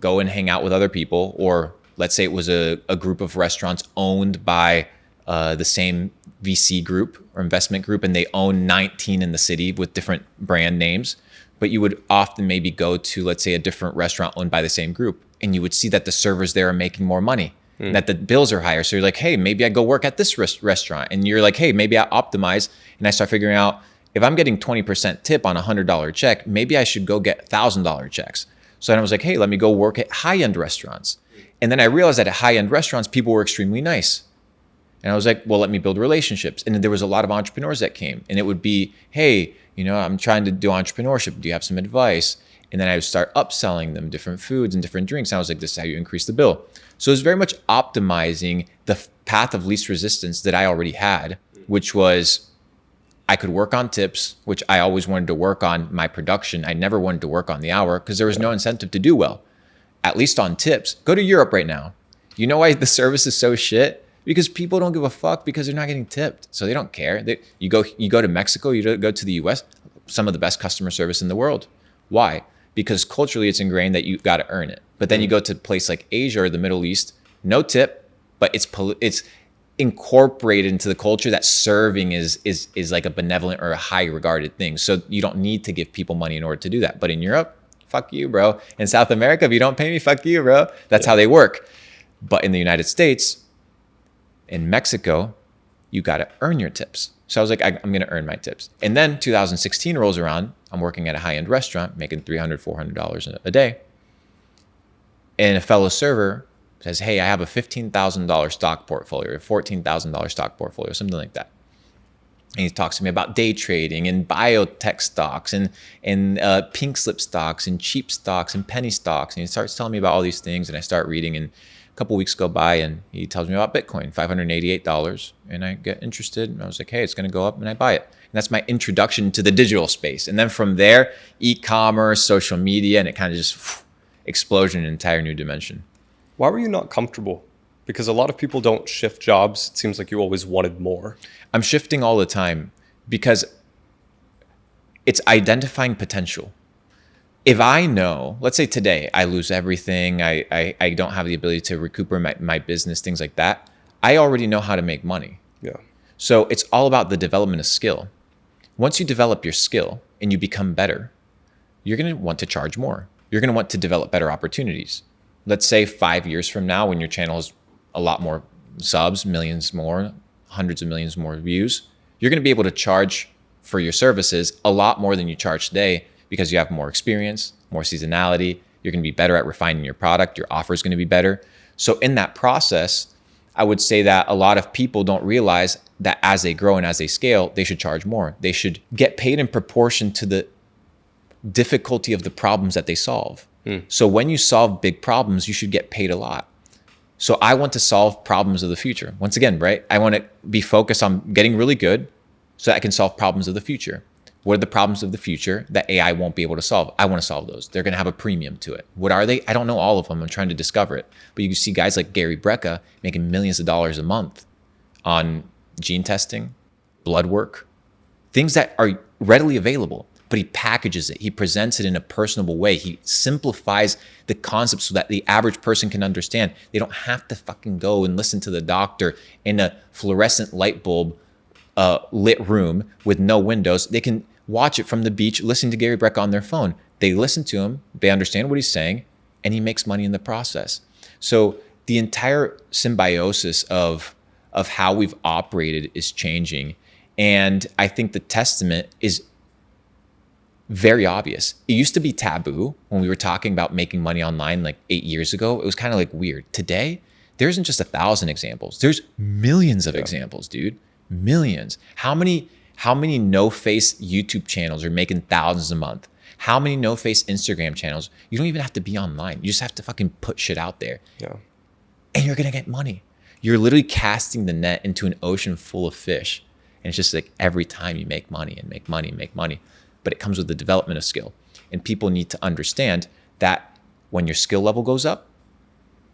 B: go and hang out with other people, or let's say it was a group of restaurants owned by the same VC group or investment group, and they own 19 in the city with different brand names. But you would often maybe go to, let's say, a different restaurant owned by the same group, and you would see that the servers there are making more money, and that the bills are higher. So you're like, hey, maybe I go work at this restaurant. And you're like, hey, maybe I optimize, and I start figuring out, if I'm getting 20% tip on a $100 check, maybe I should go get $1,000 checks. So then I was like, hey, let me go work at high-end restaurants. And then I realized that at high-end restaurants, people were extremely nice. And I was like, well, let me build relationships. And then there was a lot of entrepreneurs that came, and it would be, hey, I'm trying to do entrepreneurship. Do you have some advice? And then I would start upselling them different foods and different drinks. And I was like, this is how you increase the bill. So it was very much optimizing the path of least resistance that I already had, which was I could work on tips, which I always wanted to work on my production. I never wanted to work on the hour because there was no incentive to do well, at least on tips. Go to Europe right now. You know why the service is so shit? Because people don't give a fuck because they're not getting tipped. So they don't care. You go to Mexico, you go to the US, some of the best customer service in the world. Why? Because culturally it's ingrained that you've got to earn it. But then you go to a place like Asia or the Middle East, no tip, but it's incorporated into the culture that serving is like a benevolent or a high regarded thing. So you don't need to give people money in order to do that. But in Europe, fuck you, bro. In South America, if you don't pay me, fuck you, bro. That's how they work. But in the United States, in Mexico, you got to earn your tips. So I was like, I'm going to earn my tips. And then 2016 rolls around. I'm working at a high-end restaurant, making $300, $400 a day. And a fellow server says, hey, I have a $15,000 stock portfolio, or $14,000 stock portfolio, something like that. And he talks to me about day trading and biotech stocks and pink slip stocks and cheap stocks and penny stocks. And he starts telling me about all these things, and I start reading, and a couple weeks go by and he tells me about Bitcoin, $588. And I get interested, and I was like, hey, it's going to go up, and I buy it. And that's my introduction to the digital space. And then from there, e-commerce, social media, and it kind of just explosion in an entire new dimension.
A: Why were you not comfortable? Because a lot of people don't shift jobs. It seems like you always wanted more. I'm
B: shifting all the time because it's identifying potential. If I know, let's say today I lose everything, I don't have the ability to recuperate my business, things like that, I already know how to make money.
A: Yeah.
B: So it's all about the development of skill. Once you develop your skill and you become better, you're going to want to charge more. You're going to want to develop better opportunities. Let's say 5 years from now, when your channel has a lot more subs, millions more, hundreds of millions more views, you're going to be able to charge for your services a lot more than you charge today, because you have more experience, more seasonality. You're going to be better at refining your product. Your offer is going to be better. So in that process, I would say that a lot of people don't realize that as they grow and as they scale, they should charge more. They should get paid in proportion to the difficulty of the problems that they solve. So when you solve big problems, you should get paid a lot. So I want to solve problems of the future. Once again, right? I want to be focused on getting really good so that I can solve problems of the future. What are the problems of the future that AI won't be able to solve? I want to solve those. They're going to have a premium to it. What are they? I don't know all of them. I'm trying to discover it. But you can see guys like Gary Brecka making millions of dollars a month on gene testing, blood work, things that are readily available, but he packages it. He presents it in a personable way. He simplifies the concept so that the average person can understand. They don't have to fucking go and listen to the doctor in a fluorescent light bulb lit room with no windows. They can watch it from the beach, listen to Gary Brecka on their phone. They listen to him, they understand what he's saying, and he makes money in the process. So the entire symbiosis of how we've operated is changing. And I think the testament is very obvious. It used to be taboo when we were talking about making money online like 8 years ago. It was kind of like weird. Today, there isn't just 1,000 examples. There's millions of examples, dude. Millions. How many no-face YouTube channels are making thousands a month? How many no-face Instagram channels? You don't even have to be online. You just have to fucking put shit out there.
A: Yeah.
B: And you're going to get money. You're literally casting the net into an ocean full of fish. And it's just like every time you make money and make money and make money. But it comes with the development of skill. And people need to understand that when your skill level goes up,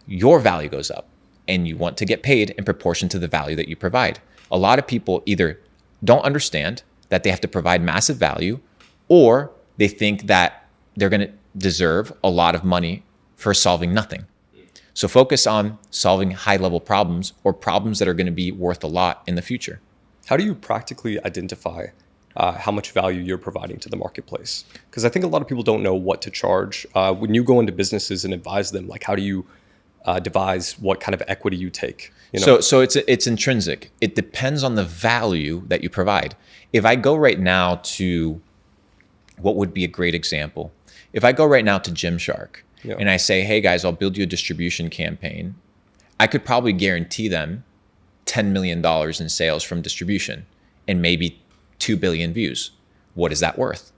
B: your value goes up. And you want to get paid in proportion to the value that you provide. A lot of people either don't understand that they have to provide massive value, or they think that they're going to deserve a lot of money for solving nothing. So focus on solving high-level problems or problems that are going to be worth a lot in the future.
A: How do you practically identify how much value you're providing to the marketplace? Because I think a lot of people don't know what to charge. When you go into businesses and advise them, like how do you devise what kind of equity you take? You know?
B: So it's intrinsic. It depends on the value that you provide. If I go right now to, what would be a great example? If I go right now to Gymshark and I say, hey guys, I'll build you a distribution campaign, I could probably guarantee them $10 million in sales from distribution and maybe 2 billion views. What is that worth,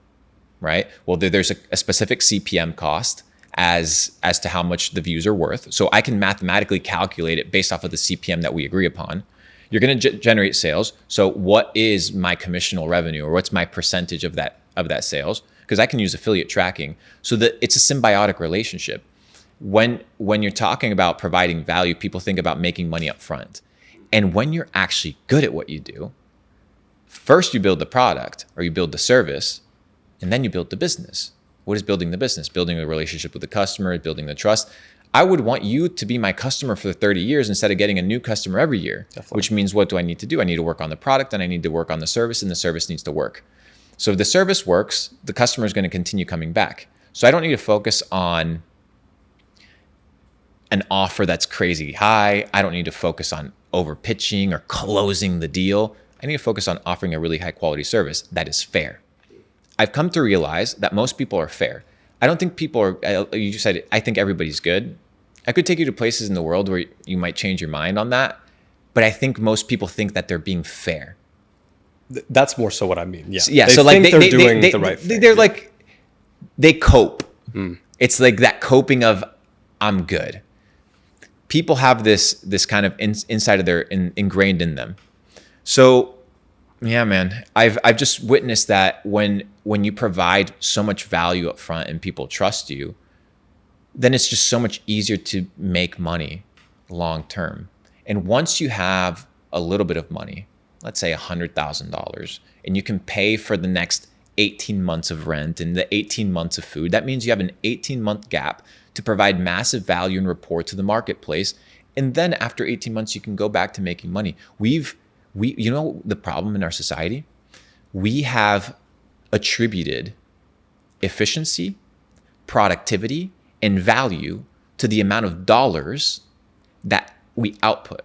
B: right? Well, there's a specific CPM cost as to how much the views are worth. So I can mathematically calculate it based off of the CPM that we agree upon. You're going to generate sales. So what is my commissional revenue, or what's my percentage of that sales? Because I can use affiliate tracking so that it's a symbiotic relationship. When you're talking about providing value, people think about making money up front. And when you're actually good at what you do, first you build the product or you build the service, and then you build the business. What is building the business? Building a relationship with the customer, building the trust. I would want you to be my customer for 30 years instead of getting a new customer every year. Definitely. Which means, what do I need to do? I need to work on the product, and I need to work on the service, and the service needs to work. So if the service works, the customer is going to continue coming back. So I don't need to focus on an offer that's crazy high. I don't need to focus on over pitching or closing the deal. I need to focus on offering a really high quality service that is fair. I've come to realize that most people are fair. I don't think people are, you just said, I think everybody's good. I could take you to places in the world where you might change your mind on that. But I think most people think that they're being fair.
A: That's more so what I mean. Yeah.
B: Yeah.
A: They
B: so like
A: they're doing the right thing.
B: They're like, they cope. It's like that coping of, I'm good. People have this kind of inside of their ingrained in them. So yeah, man, I've just witnessed that when you provide so much value up front and people trust you, then it's just so much easier to make money long term. And once you have a little bit of money, let's say $100,000, and you can pay for the next 18 months of rent and the 18 months of food, that means you have an 18-month gap to provide massive value and rapport to the marketplace. And then after 18 months, you can go back to making money. You know the problem in our society? We have attributed efficiency, productivity, and value to the amount of dollars that we output.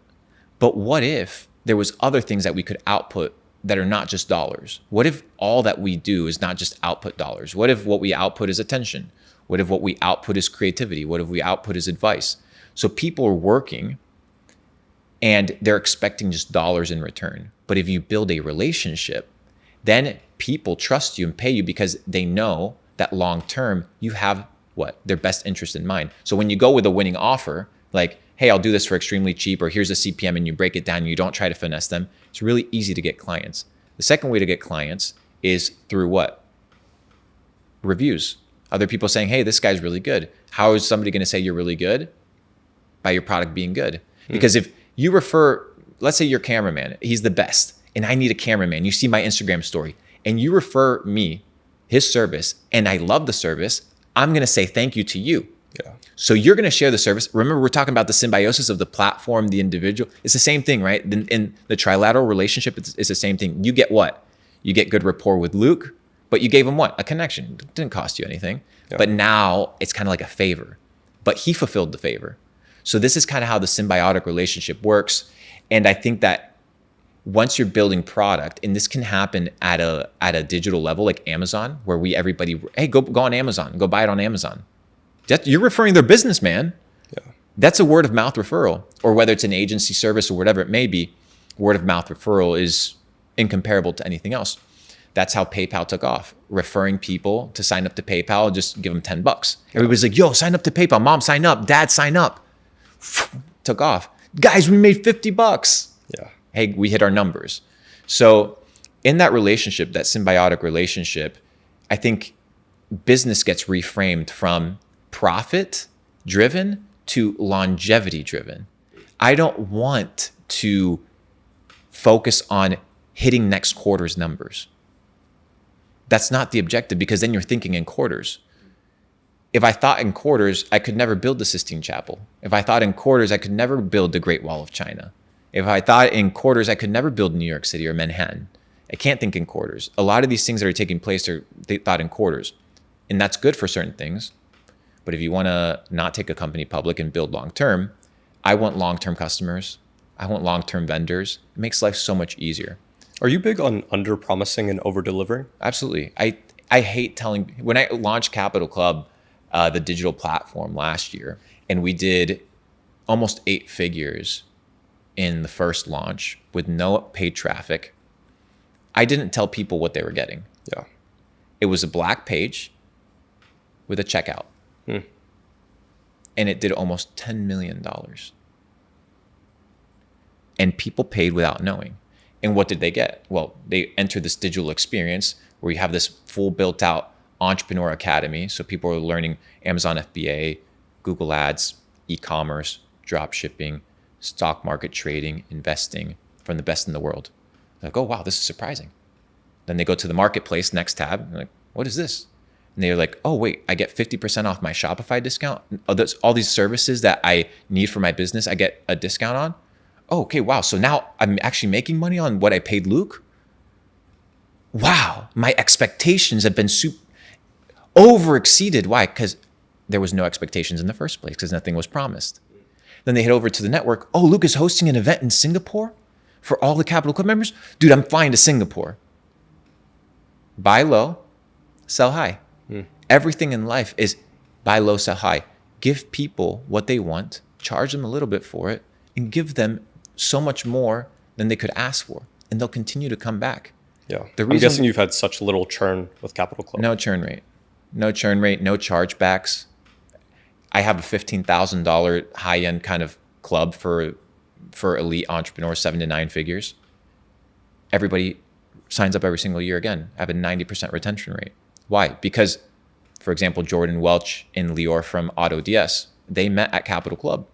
B: But what if there was other things that we could output that are not just dollars? What if all that we do is not just output dollars? What if what we output is attention? What if what we output is creativity? What if we output is advice? So people are working and they're expecting just dollars in return. But if you build a relationship, then people trust you and pay you because they know that long term you have their best interest in mind. So when you go with a winning offer, like, hey, I'll do this for extremely cheap, or here's a CPM, and you break it down and you don't try to finesse them, it's really easy to get clients. The second way to get clients is through what? Reviews. Other people saying, hey, this guy's really good. How is somebody going to say you're really good? By your product being good. Because if you refer, let's say your cameraman, he's the best, and I need a cameraman. You see my Instagram story, and you refer me his service, and I love the service, I'm going to say thank you to you. Yeah. So you're going to share the service. Remember, we're talking about the symbiosis of the platform, the individual. It's the same thing, right? In the trilateral relationship, it's the same thing. You get what? You get good rapport with Luke, but you gave him what? A connection. It didn't cost you anything. Yeah. But now it's kind of like a favor. But he fulfilled the favor. So this is kind of how the symbiotic relationship works. And I think that once you're building product, and this can happen at a digital level like Amazon, where everybody, hey, go on Amazon, go buy it on Amazon. You're referring their business, man. Yeah. That's a word of mouth referral, or whether it's an agency service or whatever it may be, word of mouth referral is incomparable to anything else. That's how PayPal took off. Referring people to sign up to PayPal, just give them $10. Everybody's like, yo, sign up to PayPal. Mom, sign up. Dad, sign up. Took off. Guys, we made $50.
A: Yeah.
B: Hey, we hit our numbers. So in that relationship, that symbiotic relationship, I think business gets reframed from profit driven to longevity driven. I don't want to focus on hitting next quarter's numbers. That's not the objective, because then you're thinking in quarters. If I thought in quarters, I could never build the Sistine Chapel. If I thought in quarters, I could never build the Great Wall of China. If I thought in quarters, I could never build New York City or Manhattan. I can't think in quarters. A lot of these things that are taking place are thought in quarters. And that's good for certain things. But if you want to not take a company public and build long-term, I want long-term customers. I want long-term vendors. It makes life so much easier.
A: Are you big on under-promising and over-delivering?
B: Absolutely. I hate telling, when I launched Capital Club, the digital platform last year, and we did almost 8 figures in the first launch with no paid traffic, I didn't tell people what they were getting.
A: Yeah.
B: It was a black page with a checkout. And it did almost $10 million. And people paid without knowing. And what did they get? Well, they entered this digital experience where you have this full built out entrepreneur academy. So people are learning Amazon FBA, Google Ads, e-commerce, drop shipping, stock market trading, investing from the best in the world. They're like, oh, wow, this is surprising. Then they go to the marketplace, next tab, and they're like, what is this? And they're like, oh, wait, I get 50% off my Shopify discount. All these services that I need for my business, I get a discount on. Oh, okay, wow. So now I'm actually making money on what I paid Luke? Wow, my expectations have been over exceeded. Why? Because there was no expectations in the first place, because nothing was promised. Then they head over to the network. Oh, Luke is hosting an event in Singapore for all the Capital Club members? Dude, I'm flying to Singapore. Buy low, sell high. Everything in life is buy low, sell high. Give people what they want, charge them a little bit for it, and give them so much more than they could ask for. And they'll continue to come back.
A: Yeah. I'm guessing you've had such little churn with Capital Club.
B: No churn rate. No churn rate, no chargebacks. I have a $15,000 high-end kind of club for elite entrepreneurs, 7 to 9 figures. Everybody signs up every single year again. I have a 90% retention rate. Why? Because, for example, Jordan Welch and Lior from AutoDS, they met at Capital Club.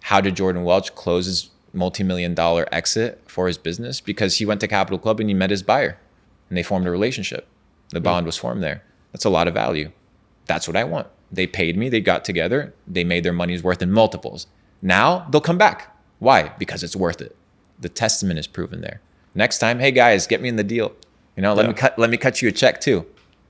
B: How did Jordan Welch close his multi-million-dollar exit for his business? Because he went to Capital Club and he met his buyer and they formed a relationship. The bond was formed there. That's a lot of value. That's what I want. They paid me, they got together, they made their money's worth in multiples. Now they'll come back. Why? Because it's worth it. The testament is proven there. Next time, hey guys, get me in the deal. Let me cut you a check too.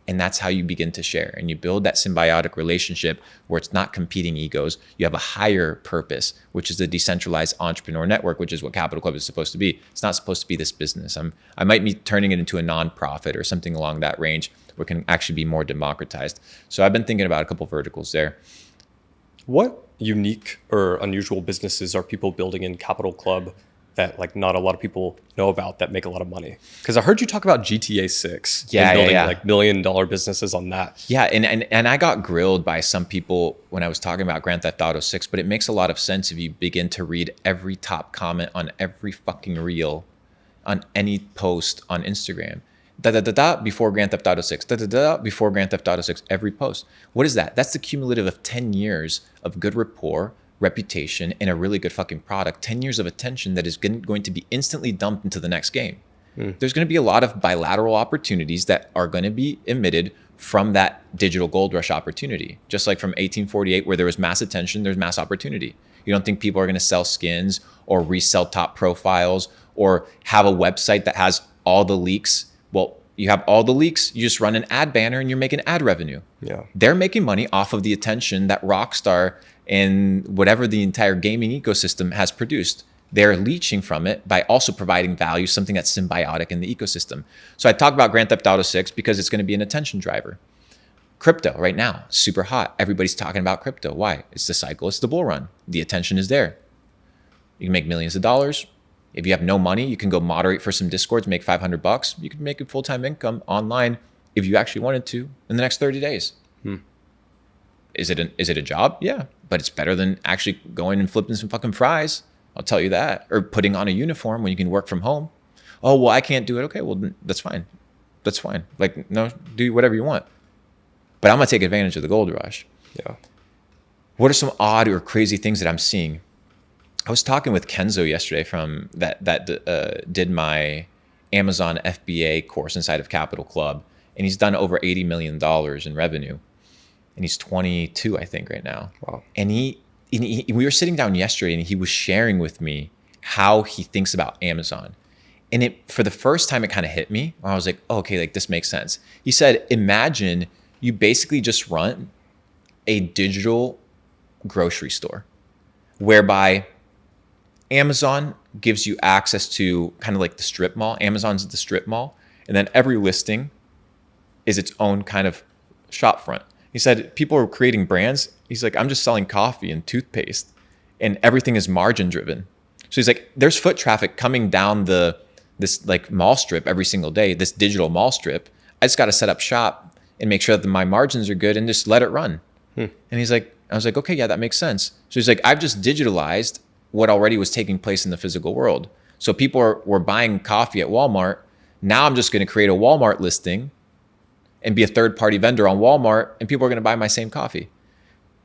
B: And that's how you begin to share. And you build that symbiotic relationship where it's not competing egos. You have a higher purpose, which is the decentralized entrepreneur network, which is what Capital Club is supposed to be. It's not supposed to be this business. I might be turning it into a nonprofit or something along that range where it can actually be more democratized. So I've been thinking about a couple verticals there.
A: What unique or unusual businesses are people building in Capital Club that like not a lot of people know about that make a lot of money? Because I heard you talk about GTA 6 and building like $1 million businesses on that.
B: Yeah, and I got grilled by some people when I was talking about Grand Theft Auto 6, but it makes a lot of sense if you begin to read every top comment on every fucking reel on any post on Instagram. Before Grand Theft Auto 6, before Grand Theft Auto 6, every post. What is that? That's the cumulative of 10 years of good rapport, reputation, and a really good fucking product. 10 years of attention that is going to be instantly dumped into the next game. There's going to be a lot of bilateral opportunities that are going to be emitted from that digital gold rush opportunity. Just like from 1848, where there was mass attention, there's mass opportunity. You don't think people are going to sell skins or resell top profiles or have a website that has all the leaks? Well, you have all the leaks, you just run an ad banner and you're making ad revenue.
A: Yeah.
B: They're making money off of the attention that Rockstar and whatever the entire gaming ecosystem has produced. They're leeching from it by also providing value, something that's symbiotic in the ecosystem. So I talk about Grand Theft Auto 6 because it's going to be an attention driver. Crypto right now, super hot. Everybody's talking about crypto. Why? It's the cycle. It's the bull run. The attention is there. You can make millions of dollars. If you have no money, you can go moderate for some discords, make $500. You can make a full-time income online if you actually wanted to in the next 30 days. Is it a job? Yeah, but it's better than actually going and flipping some fucking fries. I'll tell you that. Or putting on a uniform when you can work from home. Oh, well, I can't do it. Okay, well, that's fine. That's fine. Like, no, do whatever you want. But I'm going to take advantage of the gold rush.
A: Yeah.
B: What are some odd or crazy things that I'm seeing? I was talking with Kenzo yesterday from that did my Amazon FBA course inside of Capital Club. And he's done over $80 million in revenue. And he's 22, I think, right now.
A: Wow.
B: And we were sitting down yesterday and he was sharing with me how he thinks about Amazon. And for the first time, it kind of hit me. I was like, oh, okay, like this makes sense. He said, imagine you basically just run a digital grocery store whereby Amazon gives you access to kind of like the strip mall. Amazon's the strip mall. And then every listing is its own kind of shop front. He said, people are creating brands. He's like, I'm just selling coffee and toothpaste and everything is margin driven. So he's like, there's foot traffic coming down this like mall strip every single day, this digital mall strip. I just got to set up shop and make sure that my margins are good and just let it run. And he's like, I was like, okay, yeah, that makes sense. So he's like, I've just digitalized what already was taking place in the physical world. So people were buying coffee at Walmart. Now I'm just going to create a Walmart listing and be a third party vendor on Walmart and people are going to buy my same coffee,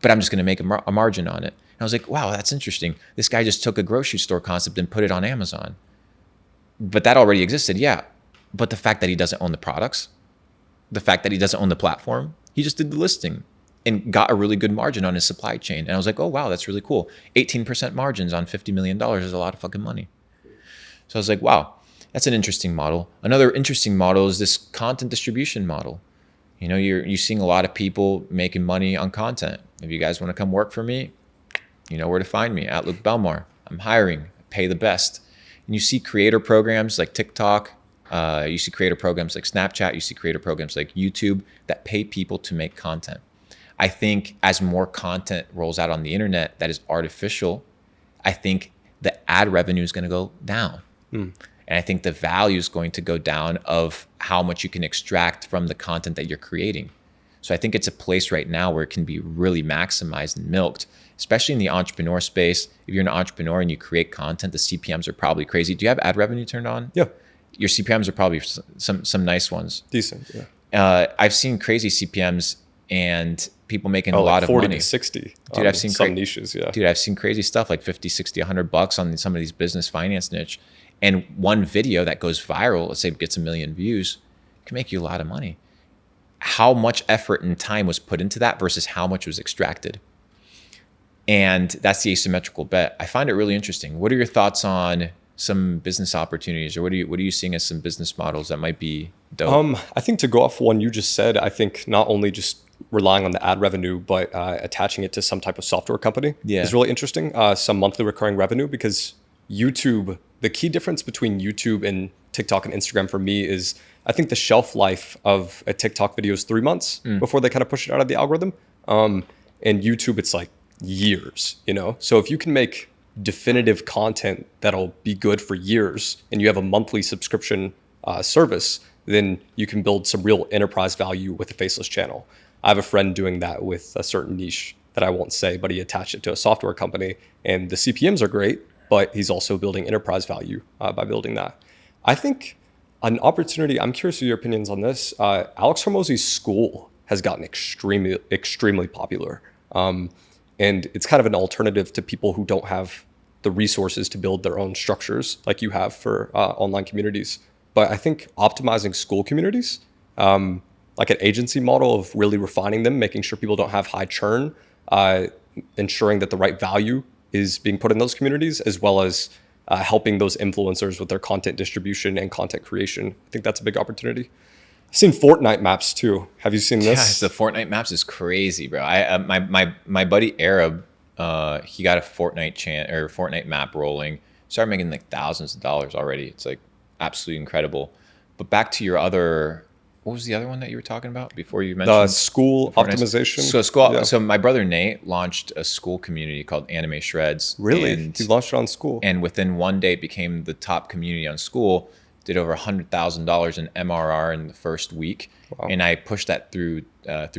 B: but I'm just going to make a margin on it. And I was like, wow, that's interesting. This guy just took a grocery store concept and put it on Amazon. But that already existed. Yeah. But the fact that he doesn't own the products, the fact that he doesn't own the platform, he just did the listing and got a really good margin on his supply chain. And I was like, oh, wow, that's really cool. 18% margins on $50 million is a lot of fucking money. So I was like, wow, that's an interesting model. Another interesting model is this content distribution model. You know, you're seeing a lot of people making money on content. If you guys want to come work for me, you know where to find me, at Luke Belmar. I'm hiring, I pay the best. And you see creator programs like TikTok, you see creator programs like Snapchat, you see creator programs like YouTube that pay people to make content. I think as more content rolls out on the internet that is artificial, I think the ad revenue is going to go down. And I think the value is going to go down of how much you can extract from the content that you're creating. So I think it's a place right now where it can be really maximized and milked, especially in the entrepreneur space. If you're an entrepreneur and you create content, the CPMs are probably crazy. Do you have ad revenue turned on?
A: Yeah.
B: Your CPMs are probably some nice ones.
A: Decent, yeah.
B: I've seen crazy CPMs and people making a lot of
A: 40
B: money.
A: To 60.
B: Dude, I've seen
A: some niches, yeah.
B: Dude, I've seen crazy stuff like 50, 60, $100 on some of these business finance niche. And one video that goes viral, let's say it gets 1 million views, can make you a lot of money. How much effort and time was put into that versus how much was extracted? And that's the asymmetrical bet. I find it really interesting. What are your thoughts on some business opportunities, or what are you seeing as some business models that might be dope?
A: I think to go off one you just said, I think not only just relying on the ad revenue, but attaching it to some type of software company is really interesting. Some monthly recurring revenue, because YouTube, the key difference between YouTube and TikTok and Instagram for me is I think the shelf life of a TikTok video is 3 months before they kind of push it out of the algorithm. And YouTube, it's like years, you know? So if you can make definitive content that'll be good for years and you have a monthly subscription service, then you can build some real enterprise value with a faceless channel. I have a friend doing that with a certain niche that I won't say, but he attached it to a software company and the CPMs are great, but he's also building enterprise value by building that. I think an opportunity, I'm curious of your opinions on this. Alex Hormozi's Skool has gotten extremely popular. And it's kind of an alternative to people who don't have the resources to build their own structures like you have for online communities. But I think optimizing Skool communities, like an agency model of really refining them, making sure people don't have high churn, ensuring that the right value is being put in those communities, as well as helping those influencers with their content distribution and content creation. I think that's a big opportunity. I've seen Fortnite maps too. Have you seen this?
B: Yeah, the Fortnite maps is crazy, bro. My buddy Arab, he got a Fortnite map rolling. Started making like thousands of dollars already. It's like absolutely incredible. But back to your other what was the other one that you were talking about before you mentioned?
A: Skool optimization.
B: So Skool. Yeah. So my brother Nate launched a Skool community called Anime Shreds.
A: Really? He launched it on Skool.
B: And within one day, it became the top community on Skool. Did over $100,000 in MRR in the first week. Wow. And I pushed that through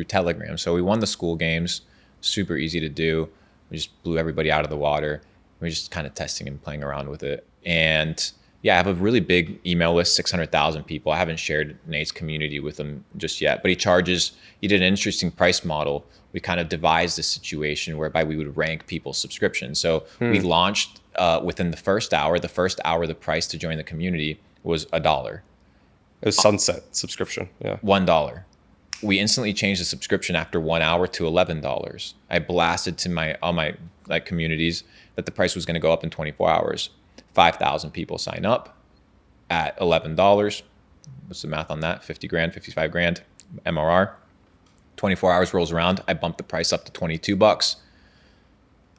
B: Telegram. So we won the Skool games. Super easy to do. We just blew everybody out of the water. We're just kind of testing and playing around with it. And yeah, I have a really big email list, 600,000 people. I haven't shared Nate's community with him just yet, but he did an interesting price model. We kind of devised a situation whereby we would rank people's subscriptions. So we launched within the first hour, the price to join the community was $1.
A: It was sunset subscription. Yeah.
B: $1. We instantly changed the subscription after 1 hour to $11. I blasted to all my communities that the price was going to go up in 24 hours. 5,000 people sign up at $11. What's the math on that? 50 grand, 55 grand MRR. 24 hours rolls around. I bumped the price up to $22.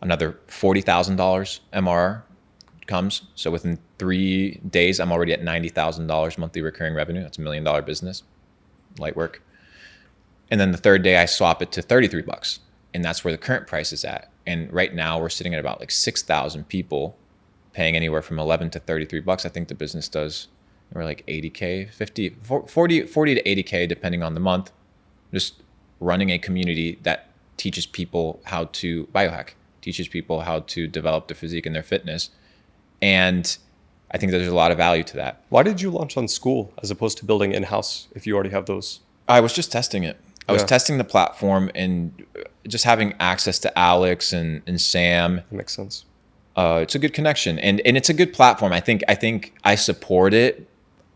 B: Another $40,000 MRR comes. So within 3 days, I'm already at $90,000 monthly recurring revenue. That's $1 million business. Light work. And then the third day I swap it to $33. And that's where the current price is at. And right now we're sitting at about like 6,000 people paying anywhere from $11 to $33. I think the business does, we're like 80K, 40 to 80K, depending on the month. Just running a community that teaches people how to biohack, teaches people how to develop their physique and their fitness. And I think there's a lot of value to that.
A: Why did you launch on Skool as opposed to building in-house if you already have those?
B: I was just testing it. I was testing the platform and just having access to Alex and Sam.
A: That makes sense.
B: It's a good connection and it's a good platform. I think I support it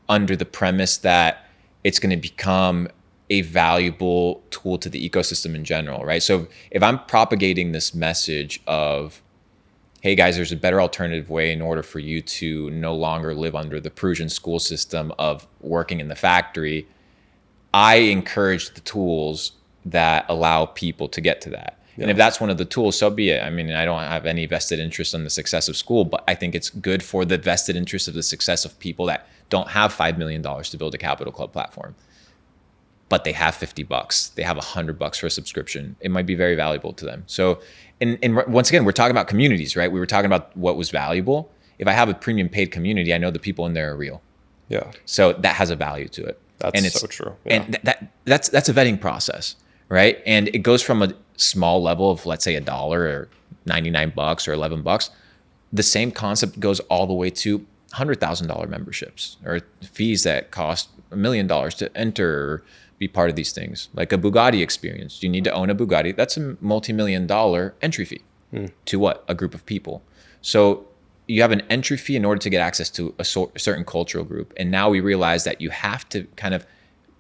B: under the premise that it's going to become a valuable tool to the ecosystem in general, right? So if I'm propagating this message of, hey guys, there's a better alternative way in order for you to no longer live under the Prussian school system of working in the factory, I encourage the tools that allow people to get to that. Yeah. And if that's one of the tools, so be it. I mean, I don't have any vested interest in the success of Skool, but I think it's good for the vested interest of the success of people that don't have $5 million to build a Capital Club platform, but they have $50. They have $100 for a subscription. It might be very valuable to them. So, and once again, we're talking about communities, right? We were talking about what was valuable. If I have a premium paid community, I know the people in there are real.
A: Yeah.
B: So that has a value to it.
A: That's so true. Yeah.
B: And that's a vetting process, right? And it goes from a small level of, let's say, $1 or $99 or $11. The same concept goes all the way to $100,000 memberships or fees that cost $1 million to enter or be part of these things. Like a Bugatti experience. You need to own a Bugatti. That's a multi-million-dollar entry fee to what? A group of people. So you have an entry fee in order to get access to a certain cultural group. And now we realize that you have to kind of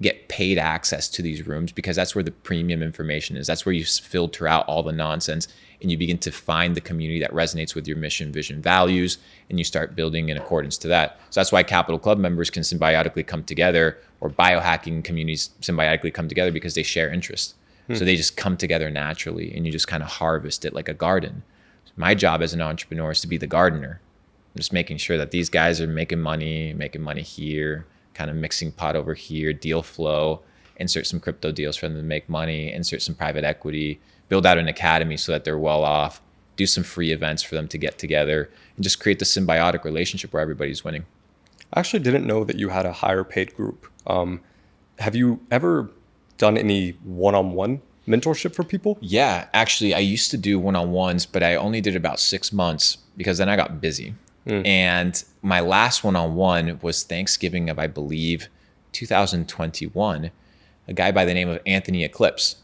B: get paid access to these rooms because that's where the premium information is. That's where you filter out all the nonsense and you begin to find the community that resonates with your mission, vision, values, and you start building in accordance to that. So that's why Capital Club members can symbiotically come together, or biohacking communities symbiotically come together because they share interests. So they just come together naturally and you just kind of harvest it like a garden. My job as an entrepreneur is to be the gardener. I'm just making sure that these guys are making money here, kind of mixing pot over here, deal flow, insert some crypto deals for them to make money, insert some private equity, build out an academy so that they're well off, do some free events for them to get together, and just create the symbiotic relationship where everybody's winning.
A: I actually didn't know that you had a higher paid group. Have you ever done any one-on-one mentorship for people?
B: Yeah, actually, I used to do one-on-ones, but I only did about 6 months because then I got busy. And my last one-on-one was Thanksgiving of, I believe, 2021, a guy by the name of Anthony Eclipse.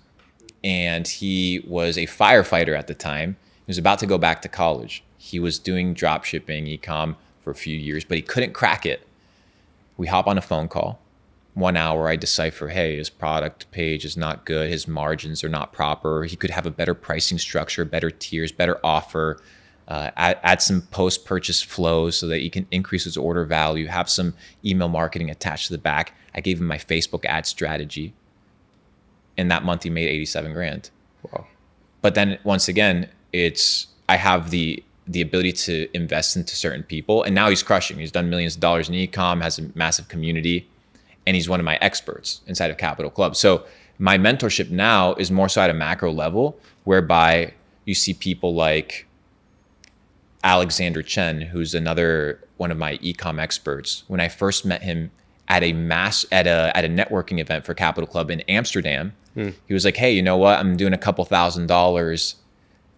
B: And he was a firefighter at the time. He was about to go back to college. He was doing drop shipping, e-com for a few years, but he couldn't crack it. We hop on a phone call. 1 hour, I decipher, hey, his product page is not good. His margins are not proper. He could have a better pricing structure, better tiers, better offer. Add some post-purchase flows so that he can increase his order value, have some email marketing attached to the back. I gave him my Facebook ad strategy. And that month he made 87 grand.
A: Wow.
B: But then once again, I have the ability to invest into certain people. And now he's crushing. He's done millions of dollars in e-com, has a massive community. and he's one of my experts inside of Capital Club. So my mentorship now is more so at a macro level, whereby you see people like Alexander Chen, who's another one of my e-com experts. When I first met him at a networking event for Capital Club in Amsterdam, he was like, hey, you know what? I'm doing a couple $1,000s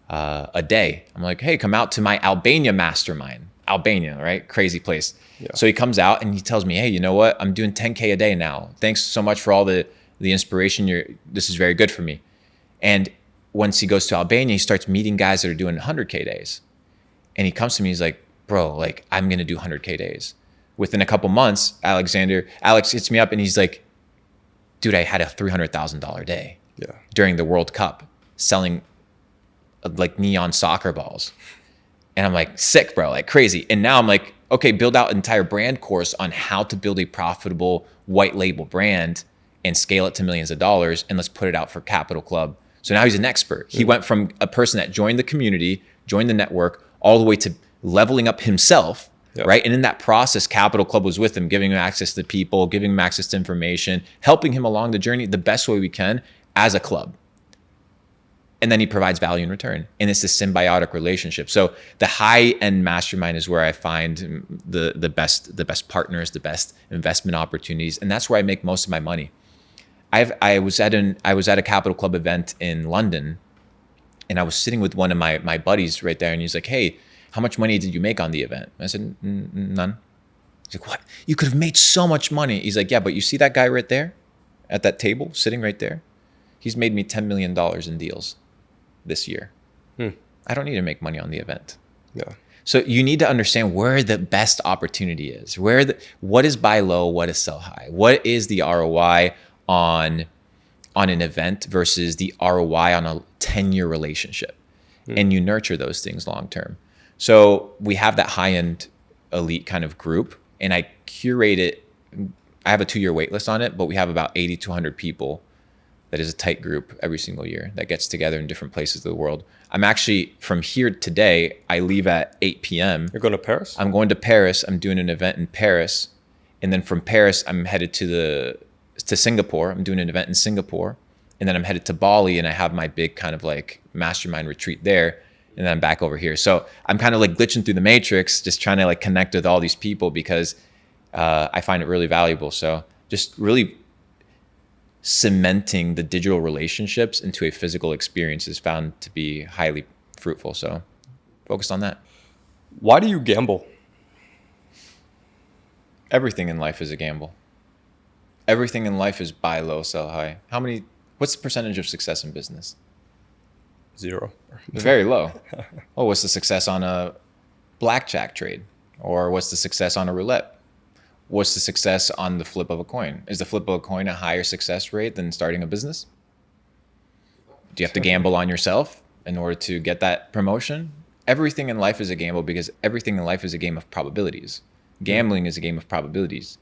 B: a day. I'm like, hey, come out to my Albania mastermind. Albania, right? Crazy place. Yeah. So he comes out and he tells me, hey, you know what? I'm doing 10K a day now. Thanks so much for all the inspiration. This is very good for me. And once he goes to Albania, he starts meeting guys that are doing 100K days. And he comes to me, he's like, bro, like I'm going to do 100K days. Within a couple months, Alex hits me up and he's like, dude, I had a $300,000 day during the World Cup selling like neon soccer balls. And I'm like, sick, bro, like crazy. And now I'm like, okay, build out an entire brand course on how to build a profitable white label brand and scale it to millions of dollars. And let's put it out for Capital Club. So now he's an expert. He went from a person that joined the community, joined the network, all the way to leveling up himself. Yep. Right. And in that process, Capital Club was with him, giving him access to people, giving him access to information, helping him along the journey the best way we can as a club. And then he provides value in return. And it's a symbiotic relationship. So the high-end mastermind is where I find the best partners, the best investment opportunities. And that's where I make most of my money. I was at a Capital Club event in London, and I was sitting with one of my buddies right there, and he's like, hey, how much money did you make on the event? I said, none. He's like, what? You could have made so much money. He's like, yeah, but you see that guy right there at that table sitting right there? He's made me $10 million in deals this year. I don't need to make money on the event. Yeah. So you need to understand where the best opportunity is. What is buy low? What is sell high? What is the ROI on an event versus the ROI on a 10-year relationship? And you nurture those things long term. So we have that high-end elite kind of group, and I curate it. I have a 2-year wait list on it, but we have about 80 to 100 people. That is a tight group every single year that gets together in different places of the world. I'm actually, from here today, I leave at 8 p.m.
A: You're going to Paris?
B: I'm going to Paris. I'm doing an event in Paris. And then from Paris, I'm headed to Singapore. I'm doing an event in Singapore. And then I'm headed to Bali, and I have my big kind of like mastermind retreat there. And then I'm back over here. So I'm kind of like glitching through the matrix, just trying to like connect with all these people because I find it really valuable. So just really cementing the digital relationships into a physical experience is found to be highly fruitful. So focus on that.
A: Why do you gamble?
B: Everything in life is a gamble. Everything in life is buy low, sell high. What's the percentage of success in business?
A: 0.
B: Very low. Oh, what's the success on a blackjack trade? Or what's the success on a roulette? What's the success on the flip of a coin? Is the flip of a coin a higher success rate than starting a business? Do you have to gamble on yourself in order to get that promotion? Everything in life is a gamble because everything in life is a game of probabilities. Gambling is a game of probabilities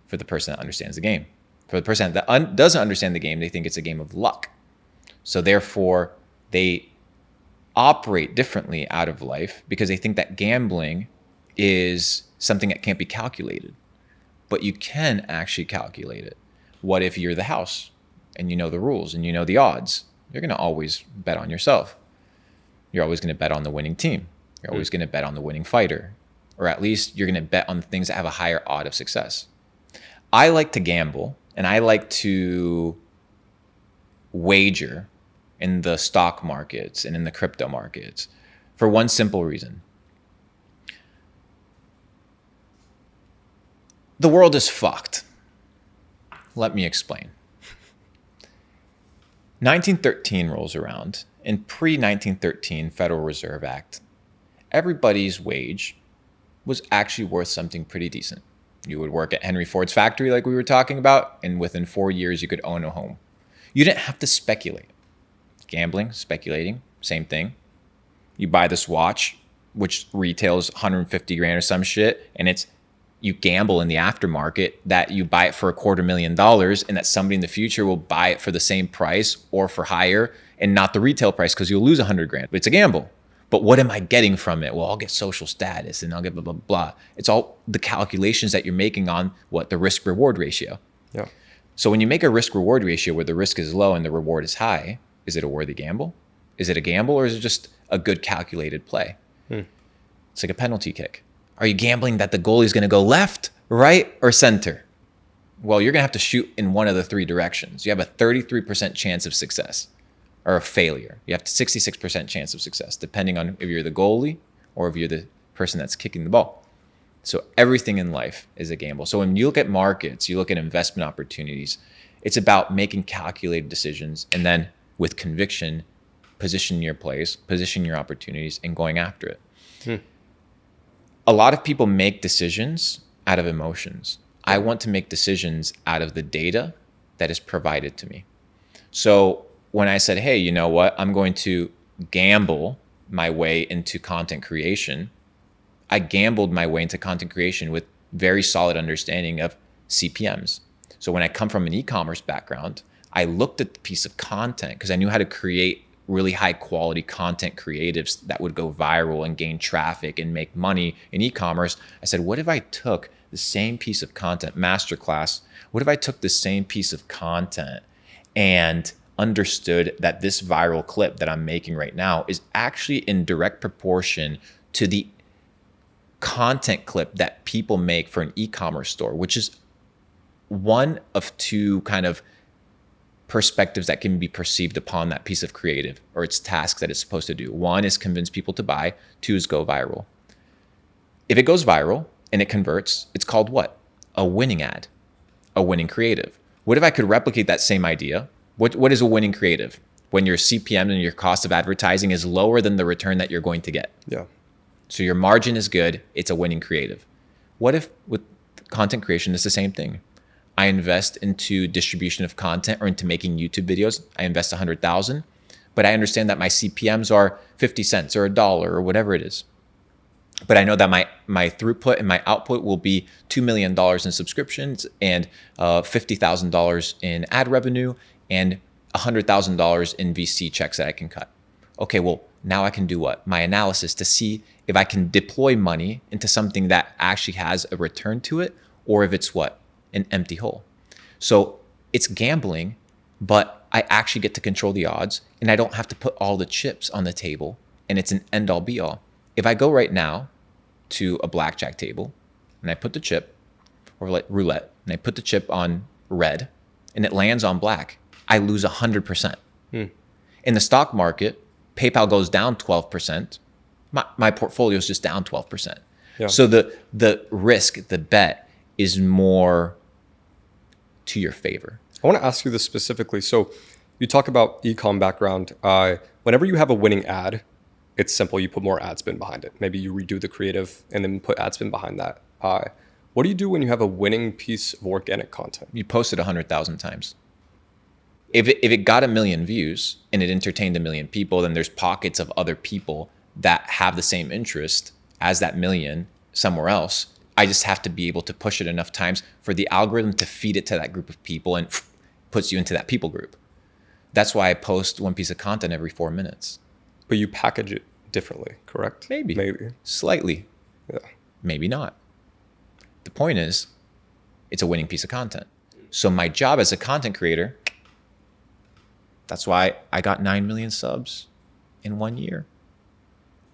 B: for the person that understands the game. For the person that doesn't understand the game, they think it's a game of luck. So therefore, they operate differently out of life because they think that gambling is something that can't be calculated. But you can actually calculate it. What if you're the house and you know the rules and you know the odds? You're going to always bet on yourself. You're always going to bet on the winning team. You're always going to bet on the winning fighter. Or at least you're going to bet on the things that have a higher odd of success. I like to gamble and I like to wager in the stock markets and in the crypto markets for one simple reason. The world is fucked. Let me explain. 1913 rolls around. In pre-1913 Federal Reserve Act, everybody's wage was actually worth something pretty decent. You would work at Henry Ford's factory like we were talking about, and within 4 years you could own a home. You didn't have to speculate. Gambling, speculating, same thing. You buy this watch, which retails 150 grand or some shit, and you gamble in the aftermarket that you buy it for $250,000 and that somebody in the future will buy it for the same price or for higher and not the retail price because you'll lose 100 grand. But it's a gamble. But what am I getting from it? Well, I'll get social status and I'll get blah, blah, blah. It's all the calculations that you're making on what the risk reward ratio.
A: Yeah.
B: So when you make a risk reward ratio where the risk is low and the reward is high, is it a worthy gamble? Is it a gamble or is it just a good calculated play? It's like a penalty kick. Are you gambling that the goalie is going to go left, right, or center? Well, you're going to have to shoot in one of the three directions. You have a 33% chance of success or a failure. You have a 66% chance of success, depending on if you're the goalie or if you're the person that's kicking the ball. So everything in life is a gamble. So when you look at markets, you look at investment opportunities, it's about making calculated decisions and then with conviction, position your plays, position your opportunities, and going after it. A lot of people make decisions out of emotions. I want to make decisions out of the data that is provided to me. So when I said, hey, you know what? I'm going to gamble my way into content creation. I gambled my way into content creation with very solid understanding of CPMs. So when I come from an e-commerce background, I looked at the piece of content because I knew how to create really high quality content creatives that would go viral and gain traffic and make money in e-commerce. I said, what if I took the same piece of content, masterclass, what if I took the same piece of content and understood that this viral clip that I'm making right now is actually in direct proportion to the content clip that people make for an e-commerce store, which is one of two kind of perspectives that can be perceived upon that piece of creative or its task that it's supposed to do. One is convince people to buy, two is go viral. If it goes viral and it converts, it's called what? A winning ad, a winning creative. What if I could replicate that same idea? What is a winning creative? When your CPM and your cost of advertising is lower than the return that you're going to get.
A: Yeah.
B: So your margin is good, it's a winning creative. What if with content creation, it's the same thing? I invest into distribution of content or into making YouTube videos. I invest $100,000, but I understand that my CPMs are 50 cents or $1 or whatever it is. But I know that my throughput and my output will be $2 million in subscriptions and $50,000 in ad revenue and $100,000 in VC checks that I can cut. Okay, well, now I can do what? My analysis to see if I can deploy money into something that actually has a return to it or if it's what? An empty hole. So it's gambling, but I actually get to control the odds and I don't have to put all the chips on the table and it's an end all be all. If I go right now to a blackjack table and I put the chip or like roulette and I put the chip on red and it lands on black, I lose 100%. In the stock market, PayPal goes down 12%. My portfolio is just down 12%. Yeah. So the risk, the bet is more to your favor.
A: I want to ask you this specifically. So you talk about e-com background. Whenever you have a winning ad, it's simple. You put more ad spend behind it. Maybe you redo the creative and then put ad spend behind that. What do you do when you have a winning piece of organic content?
B: You post it 100,000 times. If it got 1 million views and it entertained 1 million people, then there's pockets of other people that have the same interest as that million somewhere else. I just have to be able to push it enough times for the algorithm to feed it to that group of people and puts you into that people group. That's why I post one piece of content every 4 minutes.
A: But you package it differently, correct?
B: Maybe. Slightly.
A: Yeah.
B: Maybe not. The point is, it's a winning piece of content. So my job as a content creator, that's why I got 9 million subs in 1 year.